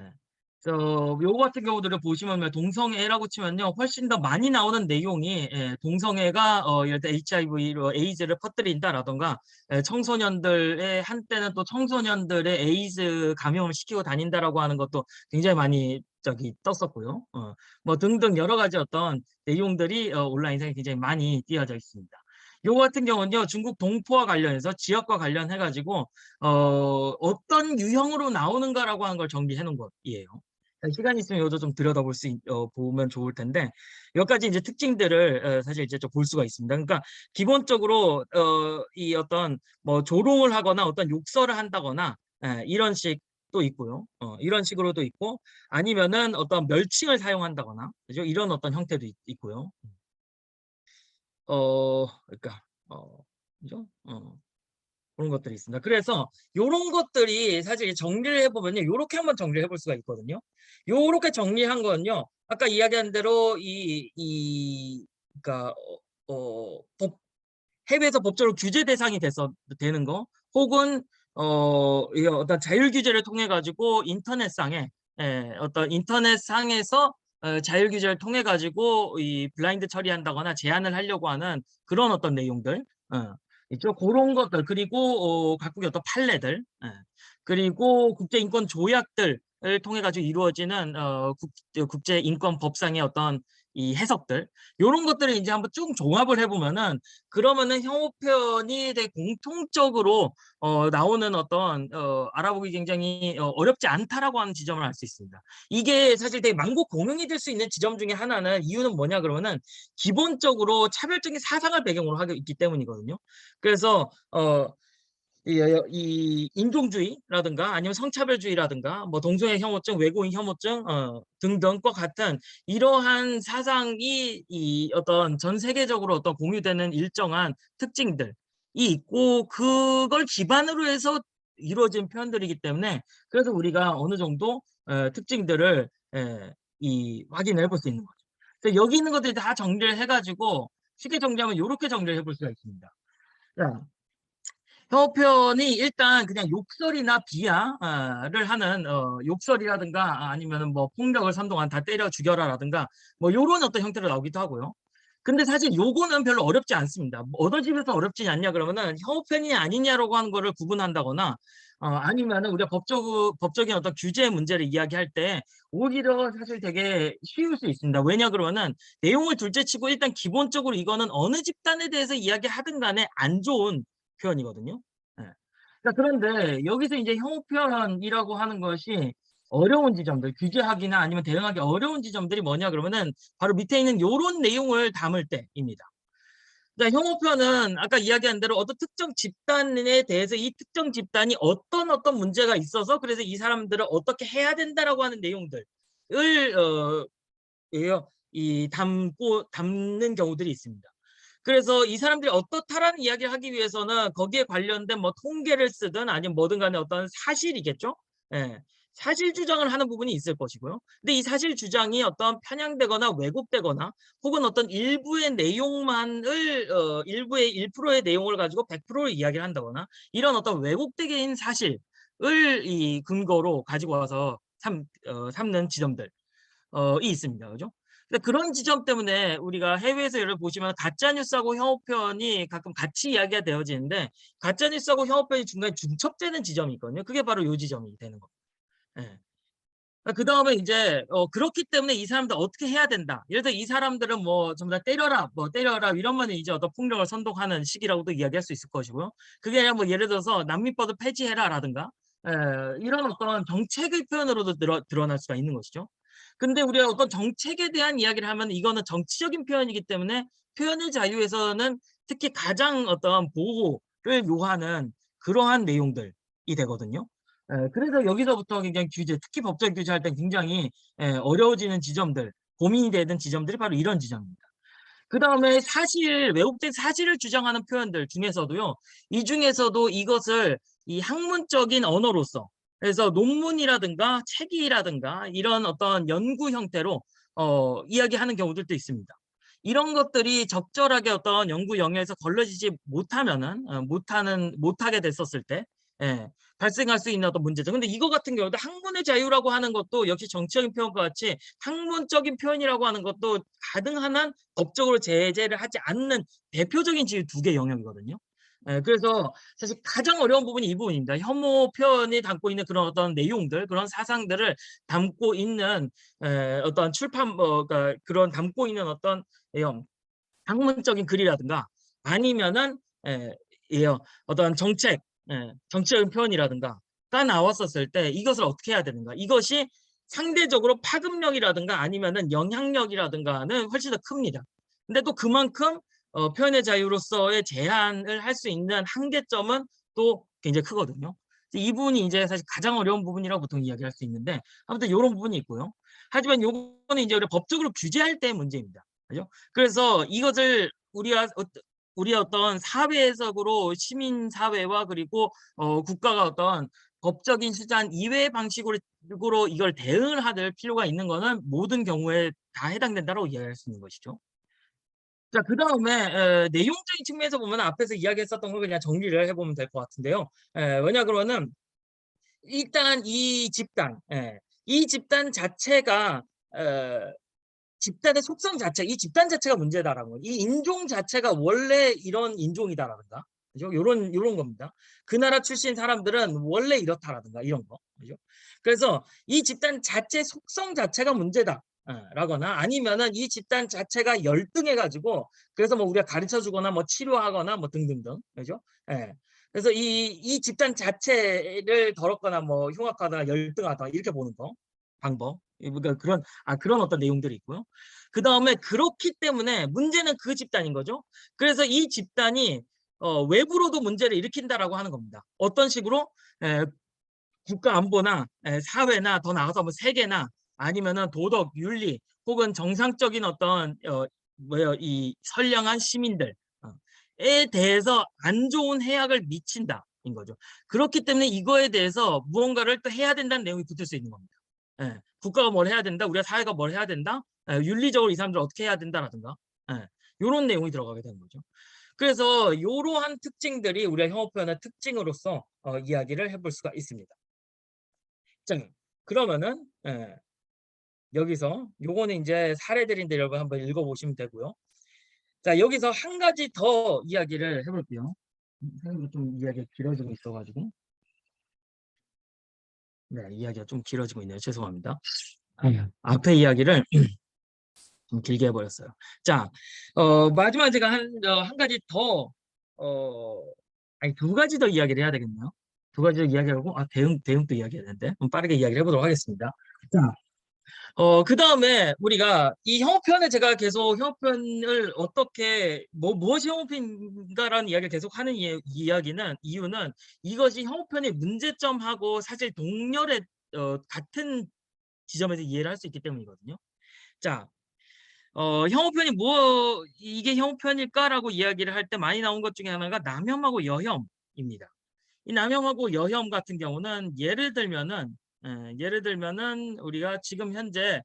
요거 같은 경우들을 보시면 동성애라고 치면요, 훨씬 더 많이 나오는 내용이 동성애가 예를 들어 HIV로 에이즈를 퍼뜨린다라든가, 청소년들의 한때는 또 청소년들의 에이즈 감염을 시키고 다닌다라고 하는 것도 굉장히 많이 떴었고요. 뭐 등등 여러 가지 어떤 내용들이 온라인상에 굉장히 많이 띄어져 있습니다. 요거 같은 경우는요, 중국 동포와 관련해서 지역과 관련해 가지고 어떤 유형으로 나오는가라고 하는 걸 정리해 놓은 것이에요. 시간 있으면 요도 좀 들여다볼 보면 좋을 텐데, 몇 가지 이제 특징들을 사실 이제 좀 볼 수가 있습니다. 그러니까 기본적으로 이 어떤 뭐 조롱을 하거나 어떤 욕설을 한다거나, 이런 식도 있고요. 이런 식으로도 있고, 아니면은 어떤 멸칭을 사용한다거나, 그죠? 이런 어떤 형태도 있고요. 그러니까 그죠? 그런 것들이 있습니다. 그래서 요런 것들이 사실 정리를 해 보면요, 요렇게 한번 정리를 해볼 수가 있거든요. 요렇게 정리한 건요, 아까 이야기한 대로 그러니까 해외에서 법적으로 규제 대상이 되는 거, 혹은 이 어떤 자율 규제를 통해 가지고 인터넷상에, 어떤 인터넷상에서 자율 규제를 통해 가지고 이 블라인드 처리한다거나 제한을 하려고 하는 그런 어떤 내용들, 있죠. 고런 것들, 그리고 각국의 어떤 판례들, 그리고 국제 인권 조약들을 통해 가지고 이루어지는 국제 인권 법상의 어떤 이 해석들, 요런 것들을 인제 한번 쭉 종합을 해 보면은, 그러면은 형어편이 되게 공통적으로 나오는 어떤 알아보기 굉장히 어렵지 않다라고 하는 지점을 알 수 있습니다. 이게 사실 되게 만국 공용이 될 수 있는 지점 중에 하나는, 이유는 뭐냐 그러면은 기본적으로 차별적인 사상을 배경으로 하고 있기 때문이거든요. 그래서 이 인종주의라든가 아니면 성차별주의라든가 뭐 동성애 혐오증, 외고인 혐오증 등등과 같은 이러한 사상이 이 어떤 전 세계적으로 어떤 공유되는 일정한 특징들이 있고, 그걸 기반으로 해서 이루어진 표현들이기 때문에, 그래서 우리가 어느 정도 특징들을 확인을 해볼 수 있는 거죠. 그래서 여기 있는 것들이 다 정리를 해 가지고 쉽게 정리하면 요렇게 정리를 해볼 수가 있습니다. 자, 혐오표현이 일단 그냥 욕설이나 비하를 하는 욕설이라든가, 아니면은 뭐 폭력을 선동한 "다 때려 죽여라"라든가 뭐 요런 어떤 형태로 나오기도 하고요. 근데 사실 요거는 별로 어렵지 않습니다. 뭐 어느 집에서 어렵지 않냐 그러면은, 혐오편이냐 아니냐라고 하는 거를 구분한다거나, 아니면은 우리가 법적인 어떤 규제 문제를 이야기할 때 오히려 사실 되게 쉬울 수 있습니다. 왜냐 그러면은, 내용을 둘째치고 일단 기본적으로 이거는 어느 집단에 대해서 이야기하든 간에 안 좋은 표현이거든요. 예. 그런데 여기서 이제 혐오 표현이라고 하는 것이 어려운 지점들, 규제하기나 아니면 대응하기 어려운 지점들이 뭐냐 그러면은, 바로 밑에 있는 요런 내용을 담을 때입니다. 그러니까 혐오 표현은 아까 이야기한 대로 어떤 특정 집단에 대해서 이 특정 집단이 어떤 문제가 있어서 그래서 이 사람들을 어떻게 해야 된다라고 하는 내용들을 예요. 담는 경우들이 있습니다. 그래서 이 사람들이 어떻다라는 이야기를 하기 위해서는 거기에 관련된 뭐 통계를 쓰든 아니면 뭐든 간에 어떤 사실이겠죠? 예. 사실 주장을 하는 부분이 있을 것이고요. 근데 이 사실 주장이 어떤 편향되거나 왜곡되거나, 혹은 어떤 일부의 내용만을 일부의 1%의 내용을 가지고 100%를 이야기를 한다거나, 이런 어떤 왜곡된 사실을 이 근거로 가지고 와서 삼는 지점들 이 있습니다. 그죠? 근데 그런 지점 때문에 우리가 해외에서 예를 보시면 가짜 뉴스하고 혐오 표현이 가끔 같이 이야기가 되어지는데, 가짜 뉴스하고 혐오 표현이 중간에 중첩되는 지점이 있거든요. 그게 바로 요 지점이 되는 겁니다. 예. 그다음에 인제 그렇기 때문에 이 사람들 어떻게 해야 된다. 예를 들어 이 사람들은 뭐 전부 다 때려라, 뭐 때려라 이러면은 이제 어떤 폭력을 선동하는 식이라고도 이야기할 수 있을 것이고요. 그게 아니라 뭐 예를 들어서 난민법을 폐지해라라든가, 예, 이런 어떤 정책의 표현으로도 드러날 수가 있는 것이죠. 근데 우리가 어떤 정책에 대한 이야기를 하면 이거는 정치적인 표현이기 때문에, 표현의 자유에서는 특히 가장 어떤 보호를 요하는 그러한 내용들이 되거든요. 그래서 여기서부터 굉장히 특히 법적 규제할 때 굉장히 어려워지는 지점들, 고민이 되는 지점들이 바로 이런 지점입니다. 그다음에 왜곡된 사실을 주장하는 표현들 중에서도요, 이 중에서도 이것을 이 학문적인 언어로서, 그래서 논문이라든가 책이라든가 이런 어떤 연구 형태로 이야기하는 경우들도 있습니다. 이런 것들이 적절하게 어떤 연구 영역에서 걸러지지 못하면은 못하게 됐었을 때, 예, 발생할 수 있는 어떤 문제죠. 근데 이거 같은 경우도 학문의 자유라고 하는 것도 역시 정치적인 표현과 같이 학문적인 표현이라고 하는 것도 가능한 한 법적으로 제재를 하지 않는 대표적인 지금 두 개 영역이거든요. 예, 그래서 사실 가장 어려운 부분이 이 부분입니다. 혐오 표현이 담고 있는 그런 어떤 내용들, 그런 사상들을 담고 있는 어떤 출판 그러니까 그런 담고 있는 어떤 학문적인 글이라든가 아니면은 예 어떤 정책, 정치적인 표현이라든가가 나왔었을 때 이것을 어떻게 해야 되는가. 이것이 상대적으로 파급력이라든가 아니면은 영향력이라든가는 훨씬 더 큽니다. 근데 또 그만큼 표현의 자유로서의 제한을 할 수 있는 한계점은 또 굉장히 크거든요. 이 부분이 이제 사실 가장 어려운 부분이라고 보통 이야기할 수 있는데 아무튼 요런 부분이 있고요. 하지만 요거는 이제 우리가 법적으로 규제할 때의 문제입니다. 그죠? 그래서 이것을 우리의 어떤 사회 해석으로 시민 사회와 그리고 국가가 어떤 법적인 수단 이외의 방식으로 이걸 대응을 할 필요가 있는 거는 모든 경우에 다 해당된다라고 이야기할 수 있는 것이죠. 자, 그다음에 내용적인 측면에서 보면 앞에서 이야기했었던 걸 그냥 정리를 해 보면 될 것 같은데요. 왜냐 그러면은 일단 이 집단 자체가 어 집단의 속성 자체, 이 집단 자체가 문제다라는 거예요. 이 인종 자체가 원래 이런 인종이다라든가, 그죠? 요런 겁니다. 그 나라 출신 사람들은 원래 이렇다라든가 이런 거, 그죠? 그래서 이 집단 자체 속성 자체가 문제다. 라거나 아니면은 이 집단 자체가 열등해 가지고 그래서 뭐 우리가 가르쳐 주거나 뭐 치료하거나 뭐 등등등. 그죠? 예. 그래서 이 집단 자체를 더럽거나 뭐 흉악하거나 열등하다 이렇게 보는 거 방법. 그러니까 그런 어떤 내용들이 있고요. 그다음에 그렇기 때문에 문제는 그 집단인 거죠. 그래서 이 집단이 외부로도 문제를 일으킨다라고 하는 겁니다. 어떤 식으로? 에, 국가 안보나 사회나 더 나아가서 뭐 세계나 아니면은 도덕, 윤리 혹은 정상적인 어떤 이 선량한 시민들 에 대해서 안 좋은 해악을 미친다인 거죠. 그렇기 때문에 이거에 대해서 무언가를 또 해야 된다는 내용이 붙을 수 있는 겁니다. 예. 국가가 뭘 해야 된다. 우리가 사회가 뭘 해야 된다. 윤리적으로 이 사람들을 어떻게 해야 된다라든가. 요런 내용이 들어가게 되는 거죠. 그래서 요러한 특징들이 우리가 혐오 표현의 특징으로서 이야기를 해볼 수가 있습니다. 자, 그러면은 여기서 요거는 인제 사례들인데 여러분 한번 읽어 보시면 되고요. 자, 여기서 한 가지 더 이야기를 해 볼게요. 생각보다 좀 이야기가 길어지고 있어 가지고. 네, 이야기가 좀 길어지고 있네요. 죄송합니다. 앞에 이야기를 좀 길게 해 버렸어요. 자, 마지막에 제가 한 가지 더 아니 두 가지 더 이야기를 해야 되겠네요. 두 가지 더 이야기하고 대응도 이야기해야 되는데 좀 빠르게 이야기를 해 보도록 하겠습니다. 자, 그다음에 우리가 이 혐오 표현을 제가 계속 혐오 표현을 어떻게 무엇이 혐오 표현인가라는 이야기를 계속하는 이야기는 이유는 이것이 혐오 표현의 문제점하고 사실 동렬의 같은 지점에서 이해를 할 수 있기 때문이거든요. 자, 혐오 표현이 이게 혐오 표현일까라고 이야기를 할 때 많이 나온 것 중에 하나가 남혐하고 여혐입니다. 이 남혐하고 여혐 같은 경우는 예를 들면은 우리가 지금 현재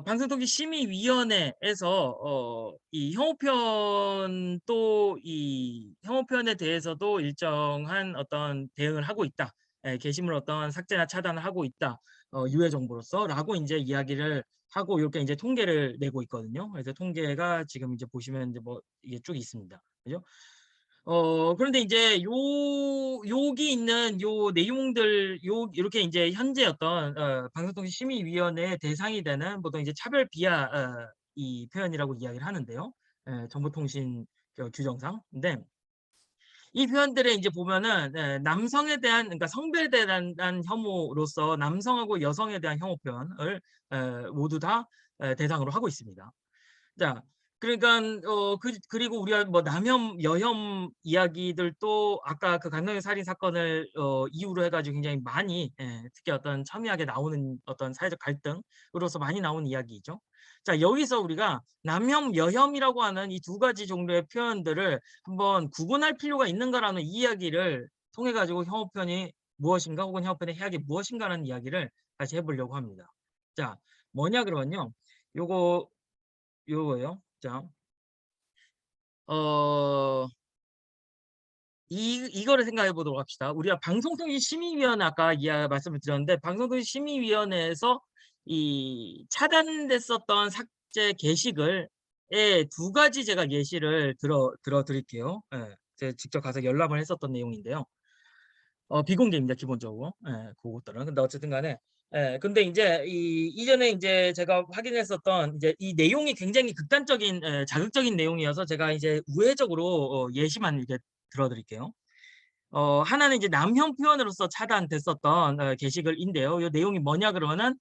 방송통신심의위원회에서 이 혐오 표현에 대해서도 일정한 어떤 대응을 하고 있다. 게시물 어떤 삭제나 차단을 하고 있다. 유해 정보로서라고 인제 이야기를 하고 요렇게 인제 통계를 내고 있거든요. 그래서 통계가 지금 이제 보시면 인제 뭐 이게 쭉 있습니다. 그죠? 그런데 인제 여기 있는 요 내용들 요렇게 인제 현재 어떤 방송통신심의위원회의 대상이 되는 보통 이제 차별 비하 이 표현이라고 이야기를 하는데요. 정보통신 규정상. 근데 이 표현들에 인제 보면은 남성에 대한 그러니까 성별에 대한 혐오로서 남성하고 여성에 대한 혐오 표현을 모두 다 대상으로 하고 있습니다. 자, 그러니깐 그리고 우리가 뭐 남혐, 여혐 이야기들도 아까 그 강남의 살인 사건을 이유로 해 가지고 굉장히 많이 특히 어떤 첨예하게 나오는 어떤 사회적 갈등으로서 많이 나오는 이야기이죠. 자, 여기서 우리가 남혐, 여혐이라고 하는 이 두 가지 종류의 표현들을 한번 구분할 필요가 있는가라는 이야기를 통해 가지고 혐오 표현이 무엇인가 혹은 혐오 표현의 해악이 무엇인가라는 이야기를 다시 해 보려고 합니다. 자, 뭐냐 그러면요. 요거 요거예요. 자, 어 이거를 생각해 보도록 합시다. 우리가 방송통신심의위원회 아까 말씀을 드렸는데 방송통신심의위원회에서 이 차단됐었던 삭제 게시글 에 두 가지 제가 예시를 들어 드릴게요. 예. 제가 직접 가서 열람을 했었던 내용인데요. 비공개입니다 기본적으로. 예 고것들은. 근데 어쨌든 간에 근데 인제 이전에 인제 제가 확인했었던 이제 이 내용이 굉장히 극단적인 자극적인 내용이어서 제가 이제 우회적으로 예시만 이렇게 들어 드릴게요. 하나는 이제 남혐 표현으로서 차단됐었던 게시글인데요. 요 내용이 뭐냐 그러면은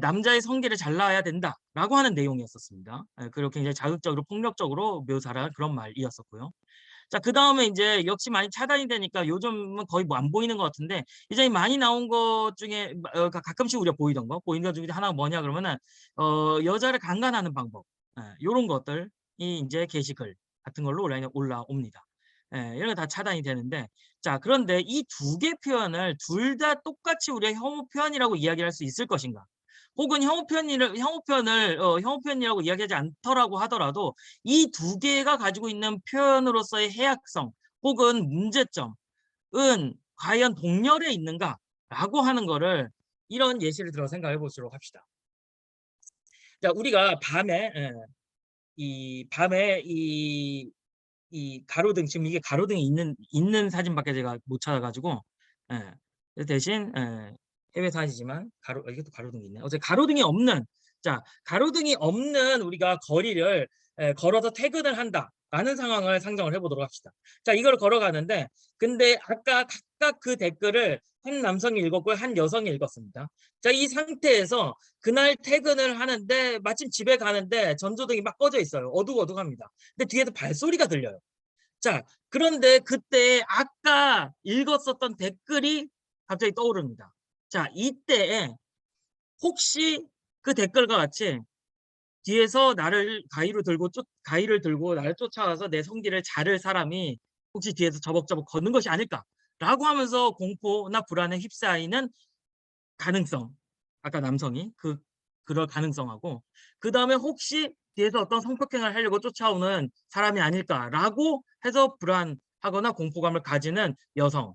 "남자의 성기를 잘라야 된다."라고 하는 내용이었었습니다. 그리고 굉장히 자극적으로 폭력적으로 묘사를 그런 말이었었고요. 자 그다음에 인제 역시 많이 차단이 되니까 요즘은 거의 뭐 안 보이는 것 같은데 예전에 많이 나온 것 중에 가끔씩 우리가 보이는 것 중에 하나가 뭐냐 그러면은 여자를 강간하는 방법 요런 것들이 인제 게시글 같은 걸로 올라옵니다. 이런 거 다 차단이 되는데 자 그런데 이 두 개 표현을 둘 다 똑같이 우리가 혐오 표현이라고 이야기할 수 있을 것인가? 혹은 혐오 표현이라고 이야기하지 않더라고 하더라도 이 두 개가 가지고 있는 표현으로서의 해악성 혹은 문제점은 과연 동렬에 있는가라고 하는 거를 이런 예시를 들어 생각해 보도록 합시다. 자 우리가 밤에 가로등 지금 이게 가로등이 있는 사진밖에 제가 못 찾아 가지고 예. 그 대신 해외 사진이지만 이게 또 가로등이 있네. 어차피 가로등이 없는 우리가 거리를 걸어서 퇴근을 한다라는 상황을 상정을 해 보도록 합시다. 자 이걸 걸어가는데 근데 아까 각각 그 댓글을 한 남성이 읽었고요. 한 여성이 읽었습니다. 자 이 상태에서 그날 퇴근을 하는데 마침 집에 가는데 전조등이 막 꺼져 있어요. 어둑어둑합니다. 근데 뒤에서 발소리가 들려요. 자 그런데 그때 아까 읽었었던 댓글이 갑자기 떠오릅니다. 자 이때에 혹시 그 댓글과 같이 뒤에서 가위를 들고 나를 쫓아와서 내 성기를 자를 사람이 혹시 뒤에서 저벅저벅 걷는 것이 아닐까라고 하면서 공포나 불안에 휩싸이는 가능성. 아까 남성이 그럴 가능성하고 그다음에 혹시 뒤에서 어떤 성폭행을 하려고 쫓아오는 사람이 아닐까라고 해서 불안하거나 공포감을 가지는 여성.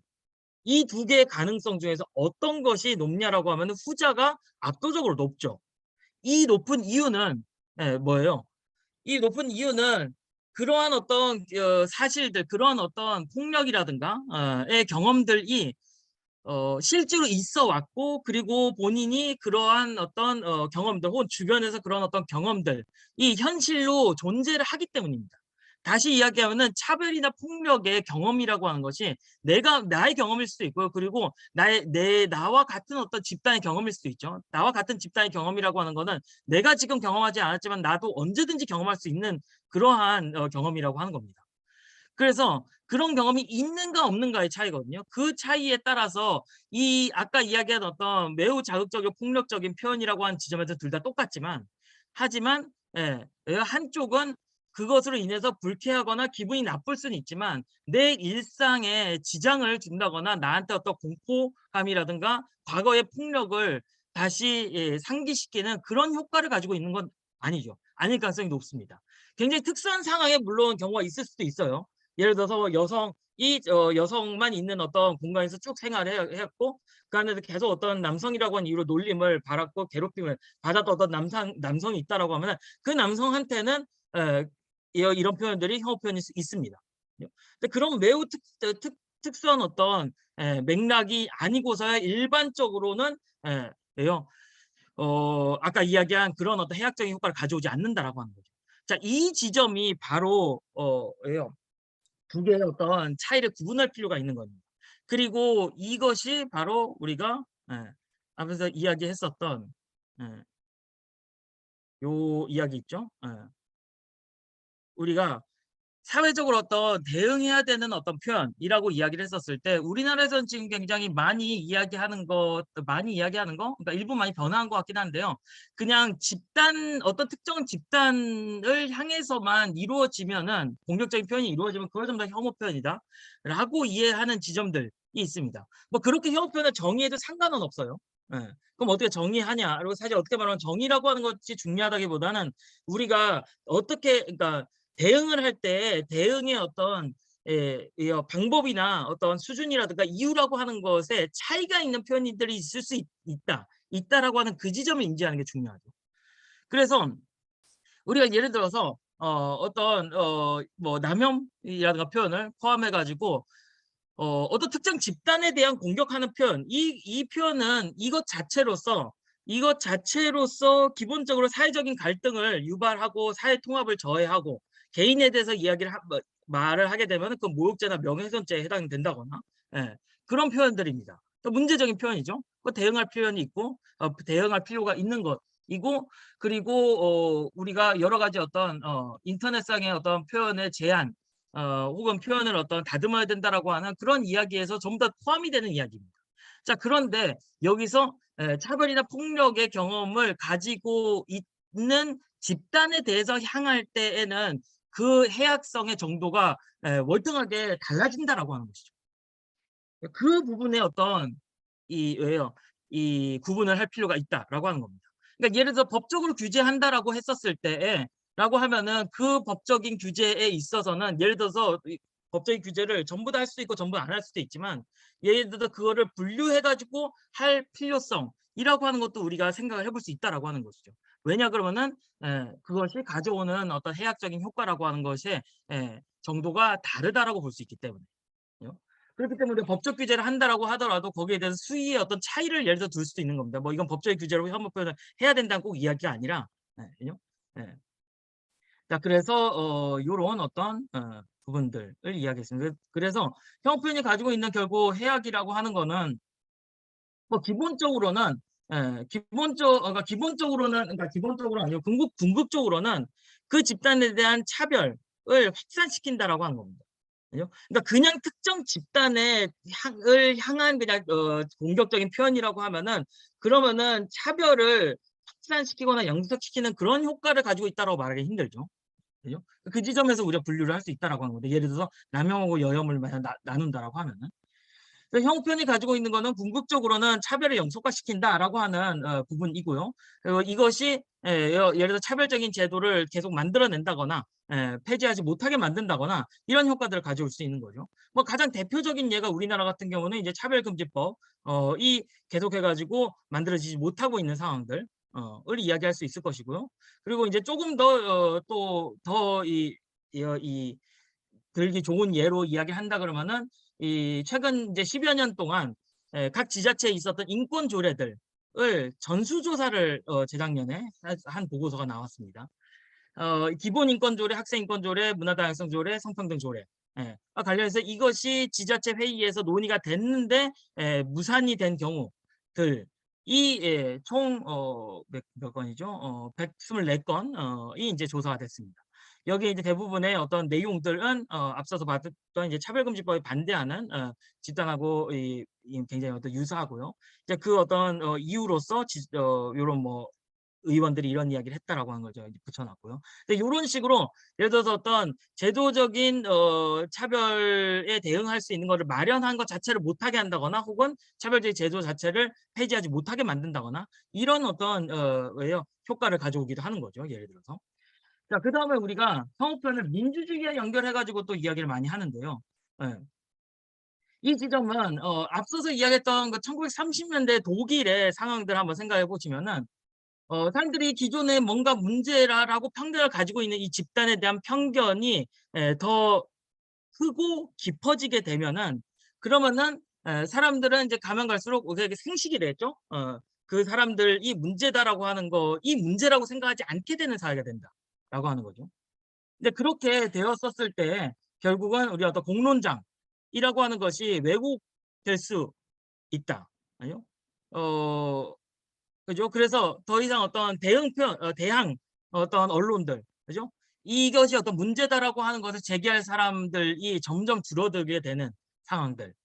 이 두 개의 가능성 중에서 어떤 것이 높냐라고 하면은 후자가 압도적으로 높죠. 이 높은 이유는 뭐예요? 이 높은 이유는 그러한 어떤 사실들 그러한 어떤 폭력이라든가 의 경험들이 실제로 있어 왔고 그리고 본인이 그러한 어떤 경험들 혹은 주변에서 그런 어떤 경험들이 현실로 존재를 하기 때문입니다. 다시 이야기하면은 차별이나 폭력의 경험이라고 하는 것이 나의 경험일 수도 있고요. 그리고 나와 같은 어떤 집단의 경험일 수도 있죠. 나와 같은 집단의 경험이라고 하는 거는 내가 지금 경험하지 않았지만 나도 언제든지 경험할 수 있는 그러한 경험이라고 하는 겁니다. 그래서 그런 경험이 있는가 없는가의 차이거든요. 그 차이에 따라서 이 아까 이야기한 어떤 매우 자극적이고 폭력적인 표현이라고 하는 지점에서 둘 다 똑같지만 하지만 한쪽은 그것으로 인해서 불쾌하거나 기분이 나쁠 수는 있지만 내 일상에 지장을 준다거나 나한테 어떤 공포감이라든가 과거의 폭력을 다시 상기시키는 그런 효과를 가지고 있는 건 아니죠. 아닐 가능성이 높습니다. 굉장히 특수한 상황에 물론 경우가 있을 수도 있어요. 예를 들어서 여성만 있는 어떤 공간에서 쭉 생활을 했고 그 안에서 계속 어떤 남성이라고 하는 이유로 놀림을 받았고 괴롭힘을 받았던 어떤 남성이 있다라고 하면은 그 남성한테는 에 이런 표현들이 혐오 표현일 수 있습니다. 근데 그런 매우 특수한 어떤 맥락이 아니고서야 일반적으로는 예요. 아까 이야기한 그런 어떤 해악적인 효과를 가져오지 않는다라고 하는 거죠. 자 이 지점이 바로 예요. 두 개의 어떤 차이를 구분할 필요가 있는 겁니다. 그리고 이것이 바로 우리가 앞에서 이야기했었던 예 요 이야기 있죠. 우리가 사회적으로 어떤 대응해야 되는 어떤 표현이라고 이야기를 했었을 때 우리나라에서는 지금 굉장히 많이 이야기하는 거 그러니까 일부 많이 변화한 것 같긴 한데요. 그냥 어떤 특정 집단을 향해서만 이루어지면은 공격적인 표현이 이루어지면 그걸 전부 다 혐오 표현이다라고 이해하는 지점들이 있습니다. 뭐 그렇게 혐오 표현을 정의해도 상관은 없어요. 그럼 어떻게 정의하냐? 그리고 사실 어떻게 말하면 정의라고 하는 것이 중요하다기보다는 우리가 어떻게 그러니까 대응을 할 때 대응의 어떤 방법이나 어떤 수준이라든가 이유라고 하는 것에 차이가 있는 표현들이 있을 수 있다라고 하는 그 지점을 인지하는 게 중요하죠. 그래서 우리가 예를 들어서 어떤 뭐 남혐이라든가 표현을 포함해 가지고 어떤 특정 집단에 대한 공격하는 표현, 이 표현은 이것 자체로서 기본적으로 사회적인 갈등을 유발하고 사회 통합을 저해하고 개인에 대해서 이야기를 말을 하게 되면은 그 모욕죄나 명예훼손죄에 해당된다거나, 예, 그런 표현들입니다. 또 문제적인 표현이죠. 그 대응할 표현이 있고 대응할 필요가 있는 것이고, 그리고 우리가 여러 가지 어떤 인터넷상의 어떤 표현의 제한, 혹은 표현을 어떤 다듬어야 된다라고 하는 그런 이야기에서 전부 다 포함이 되는 이야기입니다. 자, 그런데 여기서 차별이나 폭력의 경험을 가지고 있는 집단에 대해서 향할 때에는 그 해악성의 정도가 월등하게 달라진다라고 하는 것이죠. 그 부분에 어떤 이 구분을 할 필요가 있다라고 하는 겁니다. 그러니까 예를 들어 법적으로 규제한다라고 했었을 때에 라고 하면은 그 법적인 규제에 있어서는 예를 들어서 이 법적인 규제를 전부 다 할 수도 있고 전부 안 할 수도 있지만, 예를 들어서 그거를 분류해 가지고 할 필요성이라고 하는 것도 우리가 생각을 해볼 수 있다라고 하는 것이죠. 왜냐 그러면은 그것이 가져오는 어떤 해악적인 효과라고 하는 것의 정도가 다르다라고 볼 수 있기 때문에요. 그렇기 때문에 법적 규제를 한다라고 하더라도 거기에 대해서 수위의 어떤 차이를 예를 들어 둘 수도 있는 겁니다. 뭐 이건 법적인 규제로 혐오 표현을 해야 된다는 꼭 이야기가 아니라, 그죠? 예. 자, 그래서 요런 어떤 부분들을 이야기했습니다. 그래서 혐오 표현이 가지고 있는 결국 해악이라고 하는 거는 뭐 기본적으로는, 기본적으로 아니고 궁극적으로는 그 집단에 대한 차별을 확산시킨다라고 하는 겁니다. 그죠? 그러니까 그냥 특정 집단에 향한 그냥 공격적인 표현이라고 하면은, 그러면은 차별을 확산시키거나 영속시키는 그런 효과를 가지고 있다라고 말하기 힘들죠. 그죠? 그 지점에서 우리가 분류를 할 수 있다라고 하는 건데, 예를 들어서 남혐하고 여혐을 만약 나눈다라고 하면은, 그래서 형편이 가지고 있는 거는 궁극적으로는 차별을 영속화시킨다라고 하는 부분이고요. 그리고 이것이 예를 들어 차별적인 제도를 계속 만들어낸다거나 폐지하지 못하게 만든다거나 이런 효과들을 가져올 수 있는 거죠. 뭐 가장 대표적인 예가 우리나라 같은 경우는 이제 차별금지법 이 계속해 가지고 만들어지지 못하고 있는 상황들 을 이야기할 수 있을 것이고요. 그리고 이제 조금 더 또 더 이 들기 좋은 예로 이야기한다 그러면은, 이 최근 이제 10여 년 동안 각 지자체에 있었던 인권 조례들을 전수조사를 재작년에 한 보고서가 나왔습니다. 기본 인권 조례, 학생 인권 조례, 문화 다양성 조례, 성평등 조례, 관련해서 이것이 지자체 회의에서 논의가 됐는데 무산이 된 경우들, 총 몇 건이죠? 124건 이 인제 조사가 됐습니다. 여기에 이제 대부분의 어떤 내용들은 앞서서 봤던 이제 차별금지법에 반대하는 집단하고 굉장히 어떤 유사하고요. 이제 그 어떤 이유로서 요런 뭐 의원들이 이런 이야기를 했다라고 하는 거죠. 이제 붙여 놨고요. 근데 요런 식으로 예를 들어서 어떤 제도적인 차별에 대응할 수 있는 거를 마련한 것 자체를 못하게 한다거나, 혹은 차별적인 제도 자체를 폐지하지 못하게 만든다거나, 이런 어떤 효과를 가져오기도 하는 거죠, 예를 들어서. 자, 그다음에 우리가 성우편을 민주주의와 연결해 가지고 또 이야기를 많이 하는데요. 예. 이 지점은 앞서서 이야기했던 그 1930년대 독일의 상황들 한번 생각해 보시면은, 사람들이 기존에 뭔가 문제라고 편견을 가지고 있는 이 집단에 대한 편견이 더 크고 깊어지게 되면은, 그러면은 사람들은 이제 가면 갈수록 그게 생식이 되죠. 그 사람들이 문제다라고 하는 거, 이 문제라고 생각하지 않게 되는 사회가 된다라고 하는 거죠. 근데 그렇게 되었었을 때 결국은 우리 어떤 공론장이라고 하는 것이 왜곡될 수 있다. 아니요? 어 그죠? 그래서 더 이상 어떤 대항 어떤 언론들, 그죠? 이것이 어떤 문제다라고 하는 것을 제기할 사람들이 점점 줄어들게 되는 상황들.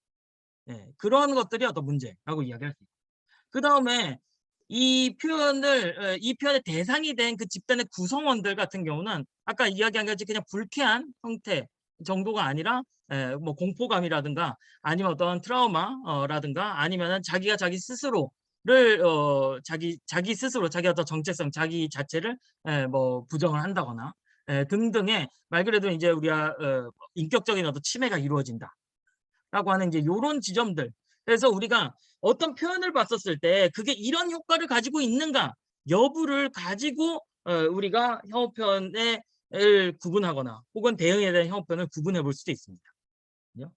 그런 것들이 어떤 문제라고 이야기할 수 있고, 그다음에 이 표현의 대상이 된 그 집단의 구성원들 같은 경우는 아까 이야기한 것이 그냥 불쾌한 형태 정도가 아니라 뭐 공포감이라든가, 아니면 어떤 트라우마 라든가, 아니면은 자기가 자기 스스로를 자기 스스로 자기 어떤 정체성, 자기 자체를 뭐 부정을 한다거나, 등등의 말 그대로 이제 우리가 인격적인 어떤 침해가 이루어진다라고 하는 이제 요런 지점들. 그래서 우리가 어떤 표현을 봤었을 때 그게 이런 효과를 가지고 있는가 여부를 가지고 우리가 혐오 표현을 구분하거나 혹은 대응에 대한 혐오 표현을 구분해 볼 수도 있습니다. 그죠?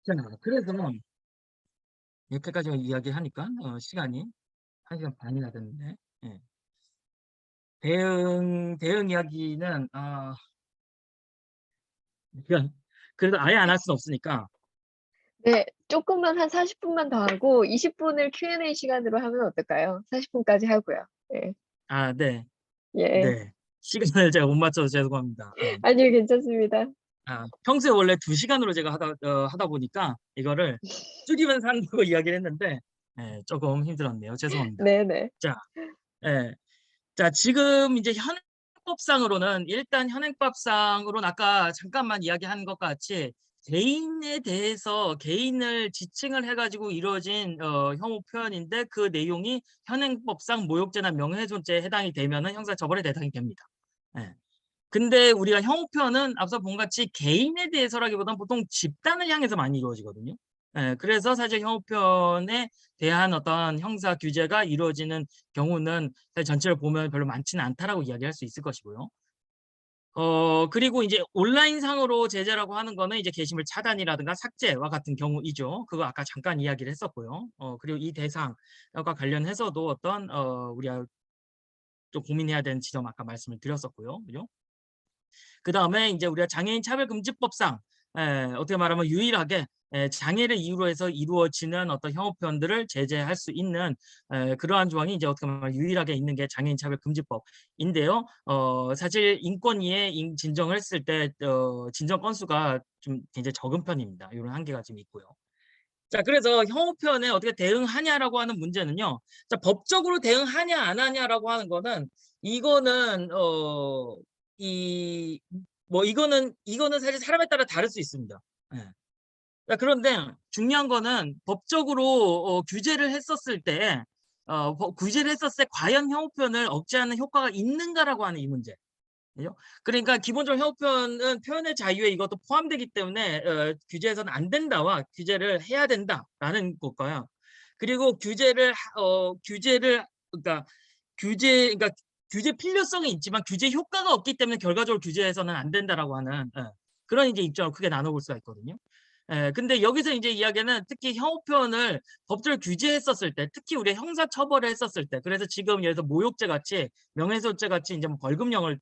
자, 그래서 이렇게까지 이야기하니까 시간이 1 시간 반이나 됐는데, 예. 대응 이야기는 그냥 그래도 아예 안 할 수는 없으니까. 네. 쪼끔만 한 40 분만 더 하고 20 분을 Q&A 시간으로 하면 어떨까요? 40 분까지 하고요. 예. 네. 예. 네. 시간을 제가 못 맞춰서 죄송합니다. 아니요. 괜찮습니다. 평소에 원래 2 시간으로 제가 하다 보니까 이거를 줄이면서 한다고 이야기를 했는데 쪼금 힘들었네요. 죄송합니다. 네네. 자, 예. 자, 지금 이제 현행법상으로는 일단 현행법상으로는 아까 잠깐만 이야기한 것 같이 개인에 대해서 개인을 지칭을 해 가지고 이루어진 혐오 표현인데 그 내용이 현행법상 모욕죄나 명예훼손죄에 해당이 되면은 형사처벌의 대상이 됩니다. 예. 근데 우리가 혐오 표현은 앞서 본 같이 개인에 대해서라기보다는 보통 집단을 향해서 많이 이루어지거든요. 그래서 사실 혐오 표현에 대한 어떤 형사 규제가 이루어지는 경우는 사실 전체를 보면 별로 많지는 않다라고 이야기할 수 있을 것이고요. 그리고 이제 온라인상으로 제재라고 하는 거는 이제 게시물 차단이라든가 삭제와 같은 경우이죠. 그거 아까 잠깐 이야기를 했었고요. 그리고 이 대상과 관련해서도 어떤 우리가 좀 고민해야 되는 지점 아까 말씀을 드렸었고요. 그죠? 그다음에 인제 우리가 장애인 차별금지법상 어떻게 말하면 유일하게 장애를 이유로 해서 이루어지는 어떤 혐오 표현들을 제재할 수 있는 그러한 조항이 이제 어떻게 보면 유일하게 있는 게 장애인 차별금지법인데요. 사실 인권위에 진정을 했을 때 진정 건수가 좀 굉장히 적은 편입니다. 요런 한계가 좀 있고요. 자, 그래서 혐오 표현에 어떻게 대응하냐라고 하는 문제는요. 자, 법적으로 대응하냐 안 하냐라고 하는 거는 이거는 이 이거는 사실 사람에 따라 다를 수 있습니다. 예. 자, 그런데 중요한 거는 법적으로 규제를 했었을 때 규제를 했었을 때 과연 혐오 표현을 억제하는 효과가 있는가라고 하는 이 문제. 그죠? 그러니까 기본적으로 혐오 표현은 표현의 자유에 이것도 포함되기 때문에 규제해서는 안 된다와 규제를 해야 된다라는 것과요. 그리고 규제를 그러니까 그러니까 규제 필요성이 있지만 규제 효과가 없기 때문에 결과적으로 규제해서는 안 된다라고 하는 그런 이제 입장을 크게 나눠 볼 수가 있거든요. 근데 여기서 이제 이야기는 특히 혐오 표현을 법적으로 규제했었을 때, 특히 우리가 형사 처벌을 했었을 때, 그래서 지금 예를 들어서 모욕죄 같이 명예훼손죄 같이 이제 뭐 벌금형을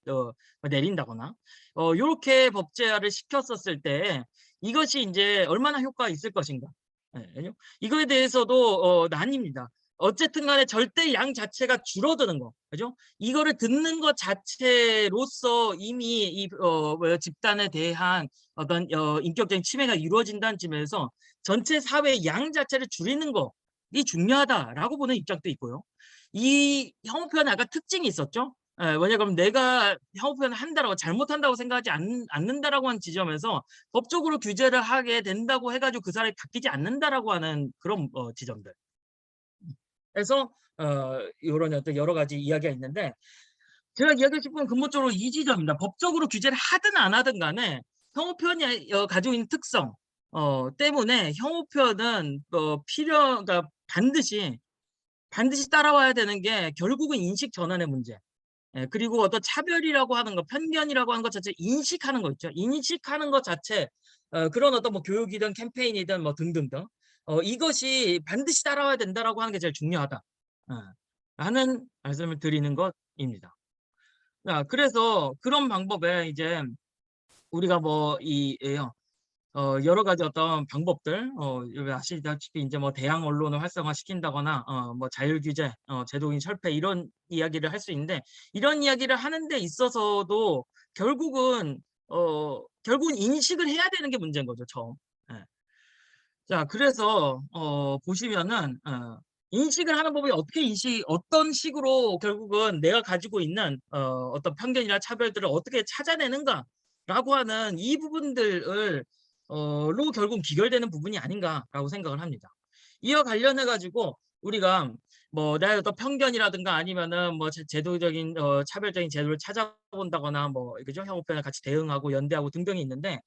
내린다거나 요렇게 법제화를 시켰었을 때 이것이 인제 얼마나 효과가 있을 것인가. 예. 이거에 대해서도 나뉩니다. 어쨌든 간에 절대양 자체가 줄어드는 거. 그죠? 이거를 듣는 것 자체로서 이미 이 집단에 대한 어떤 인격적인 침해가 이루어진다는 점에서 전체 사회의 양 자체를 줄이는 것이 중요하다라고 보는 입장도 있고요. 이 혐오 표현에 아까 특징이 있었죠. 왜냐 그러면 내가 혐오 표현을 한다라고 잘못한다고 생각하지 않는다라고 하는 지점에서 법적으로 규제를 하게 된다고 해 가지고 그 사람이 바뀌지 않는다라고 하는 그런 지점들. 그래서 요런 어떤 여러 가지 이야기가 있는데 제가 이야기하고 싶은 건 근본적으로 이 지점입니다. 법적으로 규제를 하든 안 하든 간에 혐오 표현이 가지고 있는 특성 때문에 혐오 표현은 그러니까 반드시 따라와야 되는 게 결국은 인식 전환의 문제. 그리고 어떤 차별이라고 하는 거, 편견이라고 하는 것 자체 인식하는 거 있죠. 인식하는 것 자체 그런 어떤 뭐 교육이든 캠페인이든 뭐 등등등 이것이 반드시 따라와야 된다라고 하는 게 제일 중요하다. 어 라는 말씀을 드리는 것입니다. 자, 그래서 그런 방법에 이제 우리가 뭐 여러 가지 어떤 방법들 여기 아시다시피 인제 뭐 대항 언론을 활성화시킨다거나 뭐 자율 규제, 제도인 철폐 이런 이야기를 할 수 있는데 이런 이야기를 하는 데 있어서도 결국은 인식을 해야 되는 게 문제인 거죠, 처음. 예. 자, 그래서 보시면은 인식을 하는 법이 어떤 식으로 결국은 내가 가지고 있는 어떤 편견이나 차별들을 어떻게 찾아내는가라고 하는 이 부분들을 로 결국 비결되는 부분이 아닌가라고 생각을 합니다. 이와 관련해 가지고 우리가 뭐 나의 어떤 편견이라든가 아니면은 뭐 제도적인 차별적인 제도를 찾아본다거나 뭐 그죠? 형평에 같이 대응하고 연대하고 등등이 있는데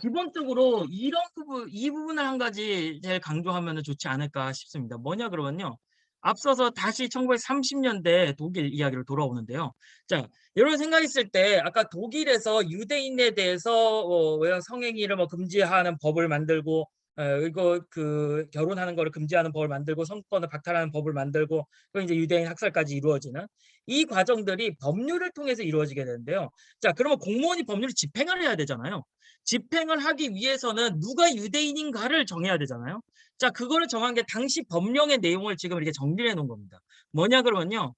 기본적으로 이런 부분 이 부분을 한 가지 제일 강조하면은 좋지 않을까 싶습니다. 뭐냐 그러면요. 앞서서 다시 1930년대 독일 이야기로 돌아오는데요. 자, 이런 생각했을 때 아까 독일에서 유대인에 대해서 왜 성행위를 뭐 금지하는 법을 만들고 이거 결혼하는 거를 금지하는 법을 만들고 성권을 박탈하는 법을 만들고 또 이제 유대인 학살까지 이루어지는 이 과정들이 법률을 통해서 이루어지게 되는데요. 자, 그러면 공무원이 법률을 집행을 해야 되잖아요. 집행을 하기 위해서는 누가 유대인인가를 정해야 되잖아요. 자, 그거를 정한 게 당시 법령의 내용을 지금 이렇게 정리를 해 놓은 겁니다. 뭐냐 그러면요.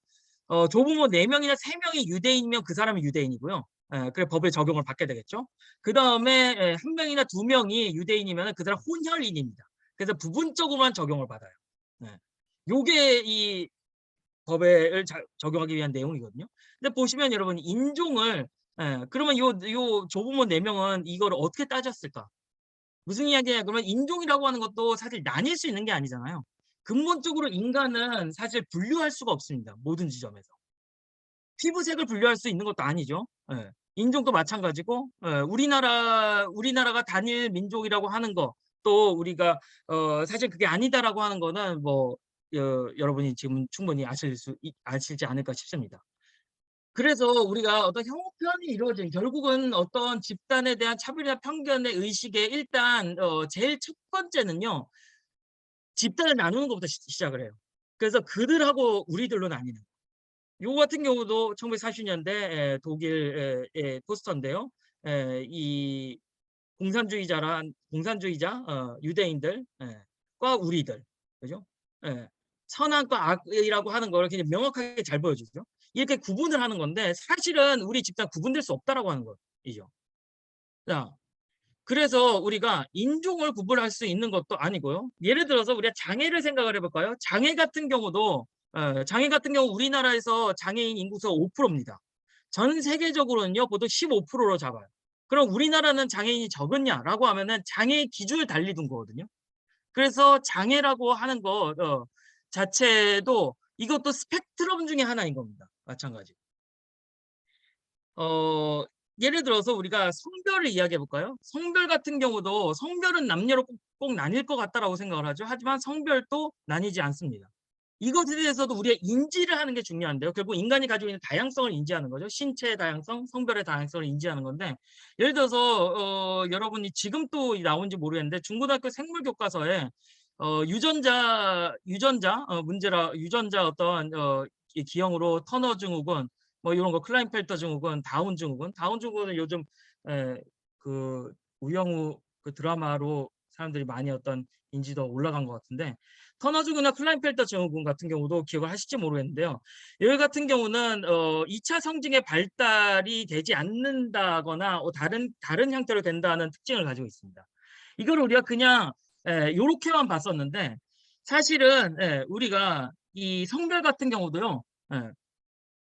조부모 4명이나 3명이 유대인이면 그 사람이 유대인이고요. 그래 법의 적용을 받게 되겠죠. 그다음에 1 명이나 2 명이 유대인이면은 그 사람 혼혈인입니다. 그래서 부분적으로만 적용을 받아요. 네. 요게 이 법에 적용하기 위한 내용이거든요. 근데 보시면 여러분 인종을 그러면 요 조부모 4 명은 이거를 어떻게 따졌을까? 무슨 이야기냐 그러면 인종이라고 하는 것도 사실 나뉠 수 있는 게 아니잖아요. 근본적으로 인간은 사실 분류할 수가 없습니다, 모든 지점에서. 피부색을 분류할 수 있는 것도 아니죠. 예. 인종도 마찬가지고 우리나라가 단일 민족이라고 하는 거 또 우리가 사실 그게 아니다라고 하는 거는 뭐 여러분이 지금 충분히 아실지 않을까 싶습니다. 그래서 우리가 어떤 형평이 이루어진 결국은 어떤 집단에 대한 차별이나 편견의 의식에 일단 제일 첫 번째는요. 집단을 나누는 것부터 시작을 해요. 그래서 그들하고 우리들로 나뉘는 요거 같은 경우도 1940 년대 독일의 포스터인데요. 이 공산주의자 유대인들 과 우리들. 그죠? 예. 선악과 악이라고 하는 거를 굉장히 명확하게 잘 보여주죠. 이렇게 구분을 하는 건데 사실은 우리 집단 구분될 수 없다라고 하는 거이죠. 자, 그래서 우리가 인종을 구분할 수 있는 것도 아니고요. 예를 들어서 우리가 장애를 생각을 해 볼까요? 장애 같은 경우 우리나라에서 장애인 인구수가 5%입니다. 전 세계적으로는요. 보통 15%로 잡아요. 그럼 우리나라는 장애인이 적었냐라고 하면은 장애 기준을 달리 둔 거거든요. 그래서 장애라고 하는 것 자체도 이것도 스펙트럼 중에 하나인 겁니다. 마찬가지로. 어 예를 들어서 우리가 성별을 이야기해 볼까요? 성별 같은 경우도 성별은 남녀로 꼭 나뉠 것 같다라고 생각을 하죠. 하지만 성별도 나뉘지 않습니다. 이것에 대해서도 우리가 인지를 하는 게 중요한데요. 결국 인간이 가지고 있는 다양성을 인지하는 거죠. 신체의 다양성, 성별의 다양성을 인지하는 건데 예를 들어서 여러분이 지금 또 나온지 모르겠는데 중고등학교 생물 교과서에 유전자 어떤 이 기형으로 터너 증후군 뭐 요런 거 클라인펠터 증후군, 다운 증후군은 요즘 에 그 우영우 그 드라마로 사람들이 많이 어떤 인지도가 올라간 것 같은데 터너 증후군이나 클라인펠터 증후군 같은 경우도 기억을 하실지 모르겠는데요. 여기 같은 경우는 2차 성징의 발달이 되지 않는다거나 다른 형태로 된다는 특징을 가지고 있습니다. 이거를 우리가 그냥 요렇게만 봤었는데 사실은 우리가 이 성별 같은 경우도요. 예.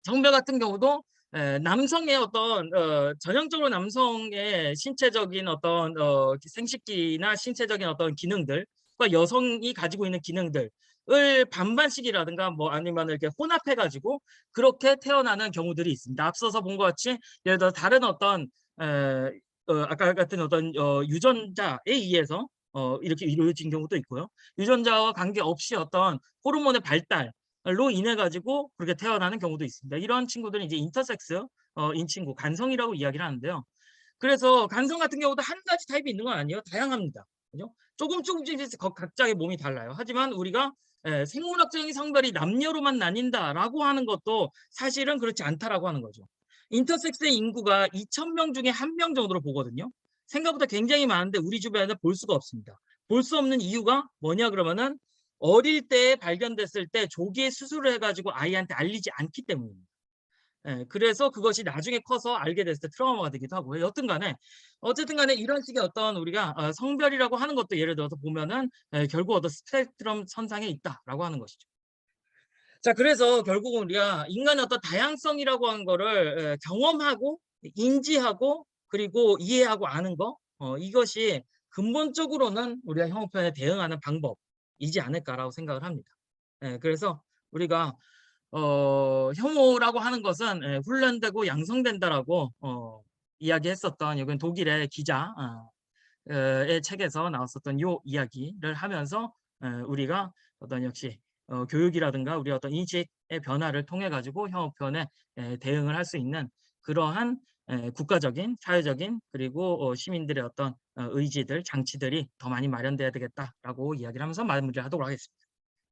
성별 같은 경우도 남성의 어떤 전형적으로 남성의 신체적인 어떤 생식기나 신체적인 어떤 기능들과 여성이 가지고 있는 기능들을 반반씩이라든가 뭐 아니면 이렇게 혼합해 가지고 그렇게 태어나는 경우들이 있습니다. 앞서서 본 것 같이 예를 들어 다른 어떤 에 아까 같은 어떤 유전자에 의해서 이렇게 이루어진 경우도 있고요. 유전자와 관계없이 어떤 호르몬의 발달로 인해 가지고 그렇게 태어나는 경우도 있습니다. 이런 친구들은 이제 인터섹스 인 친구, 간성이라고 이야기를 하는데요. 그래서 간성 같은 경우도 한 가지 타입이 있는 건 아니에요. 다양합니다. 그죠? 조금씩 각자의 몸이 달라요. 하지만 우리가 생물학적인 성별이 남녀로만 나뉜다라고 하는 것도 사실은 그렇지 않다라고 하는 거죠. 인터섹스의 인구가 2,000명 중에 1명 정도로 보거든요. 생각보다 굉장히 많은데 우리 주변에는 볼 수가 없습니다. 볼 수 없는 이유가 뭐냐 그러면은 어릴 때 발견됐을 때 조기에 수술을 해 가지고 아이한테 알리지 않기 때문입니다. 그래서 그것이 나중에 커서 알게 됐을 때 트라우마가 되기도 하고요. 여튼 간에 어쨌든 간에 이런 식의 어떤 우리가 성별이라고 하는 것도 예를 들어서 보면은 결국 어떤 스펙트럼 선상에 있다라고 하는 것이죠. 자, 그래서 결국은 우리가 인간의 어떤 다양성이라고 하는 거를 경험하고 인지하고 그리고 이해하고 아는 거 이것이 근본적으로는 우리가 형평에 대응하는 방법이지 않을까라고 생각을 합니다. 예, 그래서 우리가 혐오라고 하는 것은 훈련되고 양성된다라고 이야기했었던 이건 독일의 기자 의 책에서 나왔었던 요 이야기를 하면서 우리가 어떤 역시 교육이라든가 우리 어떤 인식의 변화를 통해 가지고 혐오 표현에 대응을 할 수 있는 그러한 국가적인, 사회적인 그리고 시민들의 어떤 의지들, 장치들이 더 많이 마련돼야 되겠다라고 이야기를 하면서 마무리를 하도록 하겠습니다.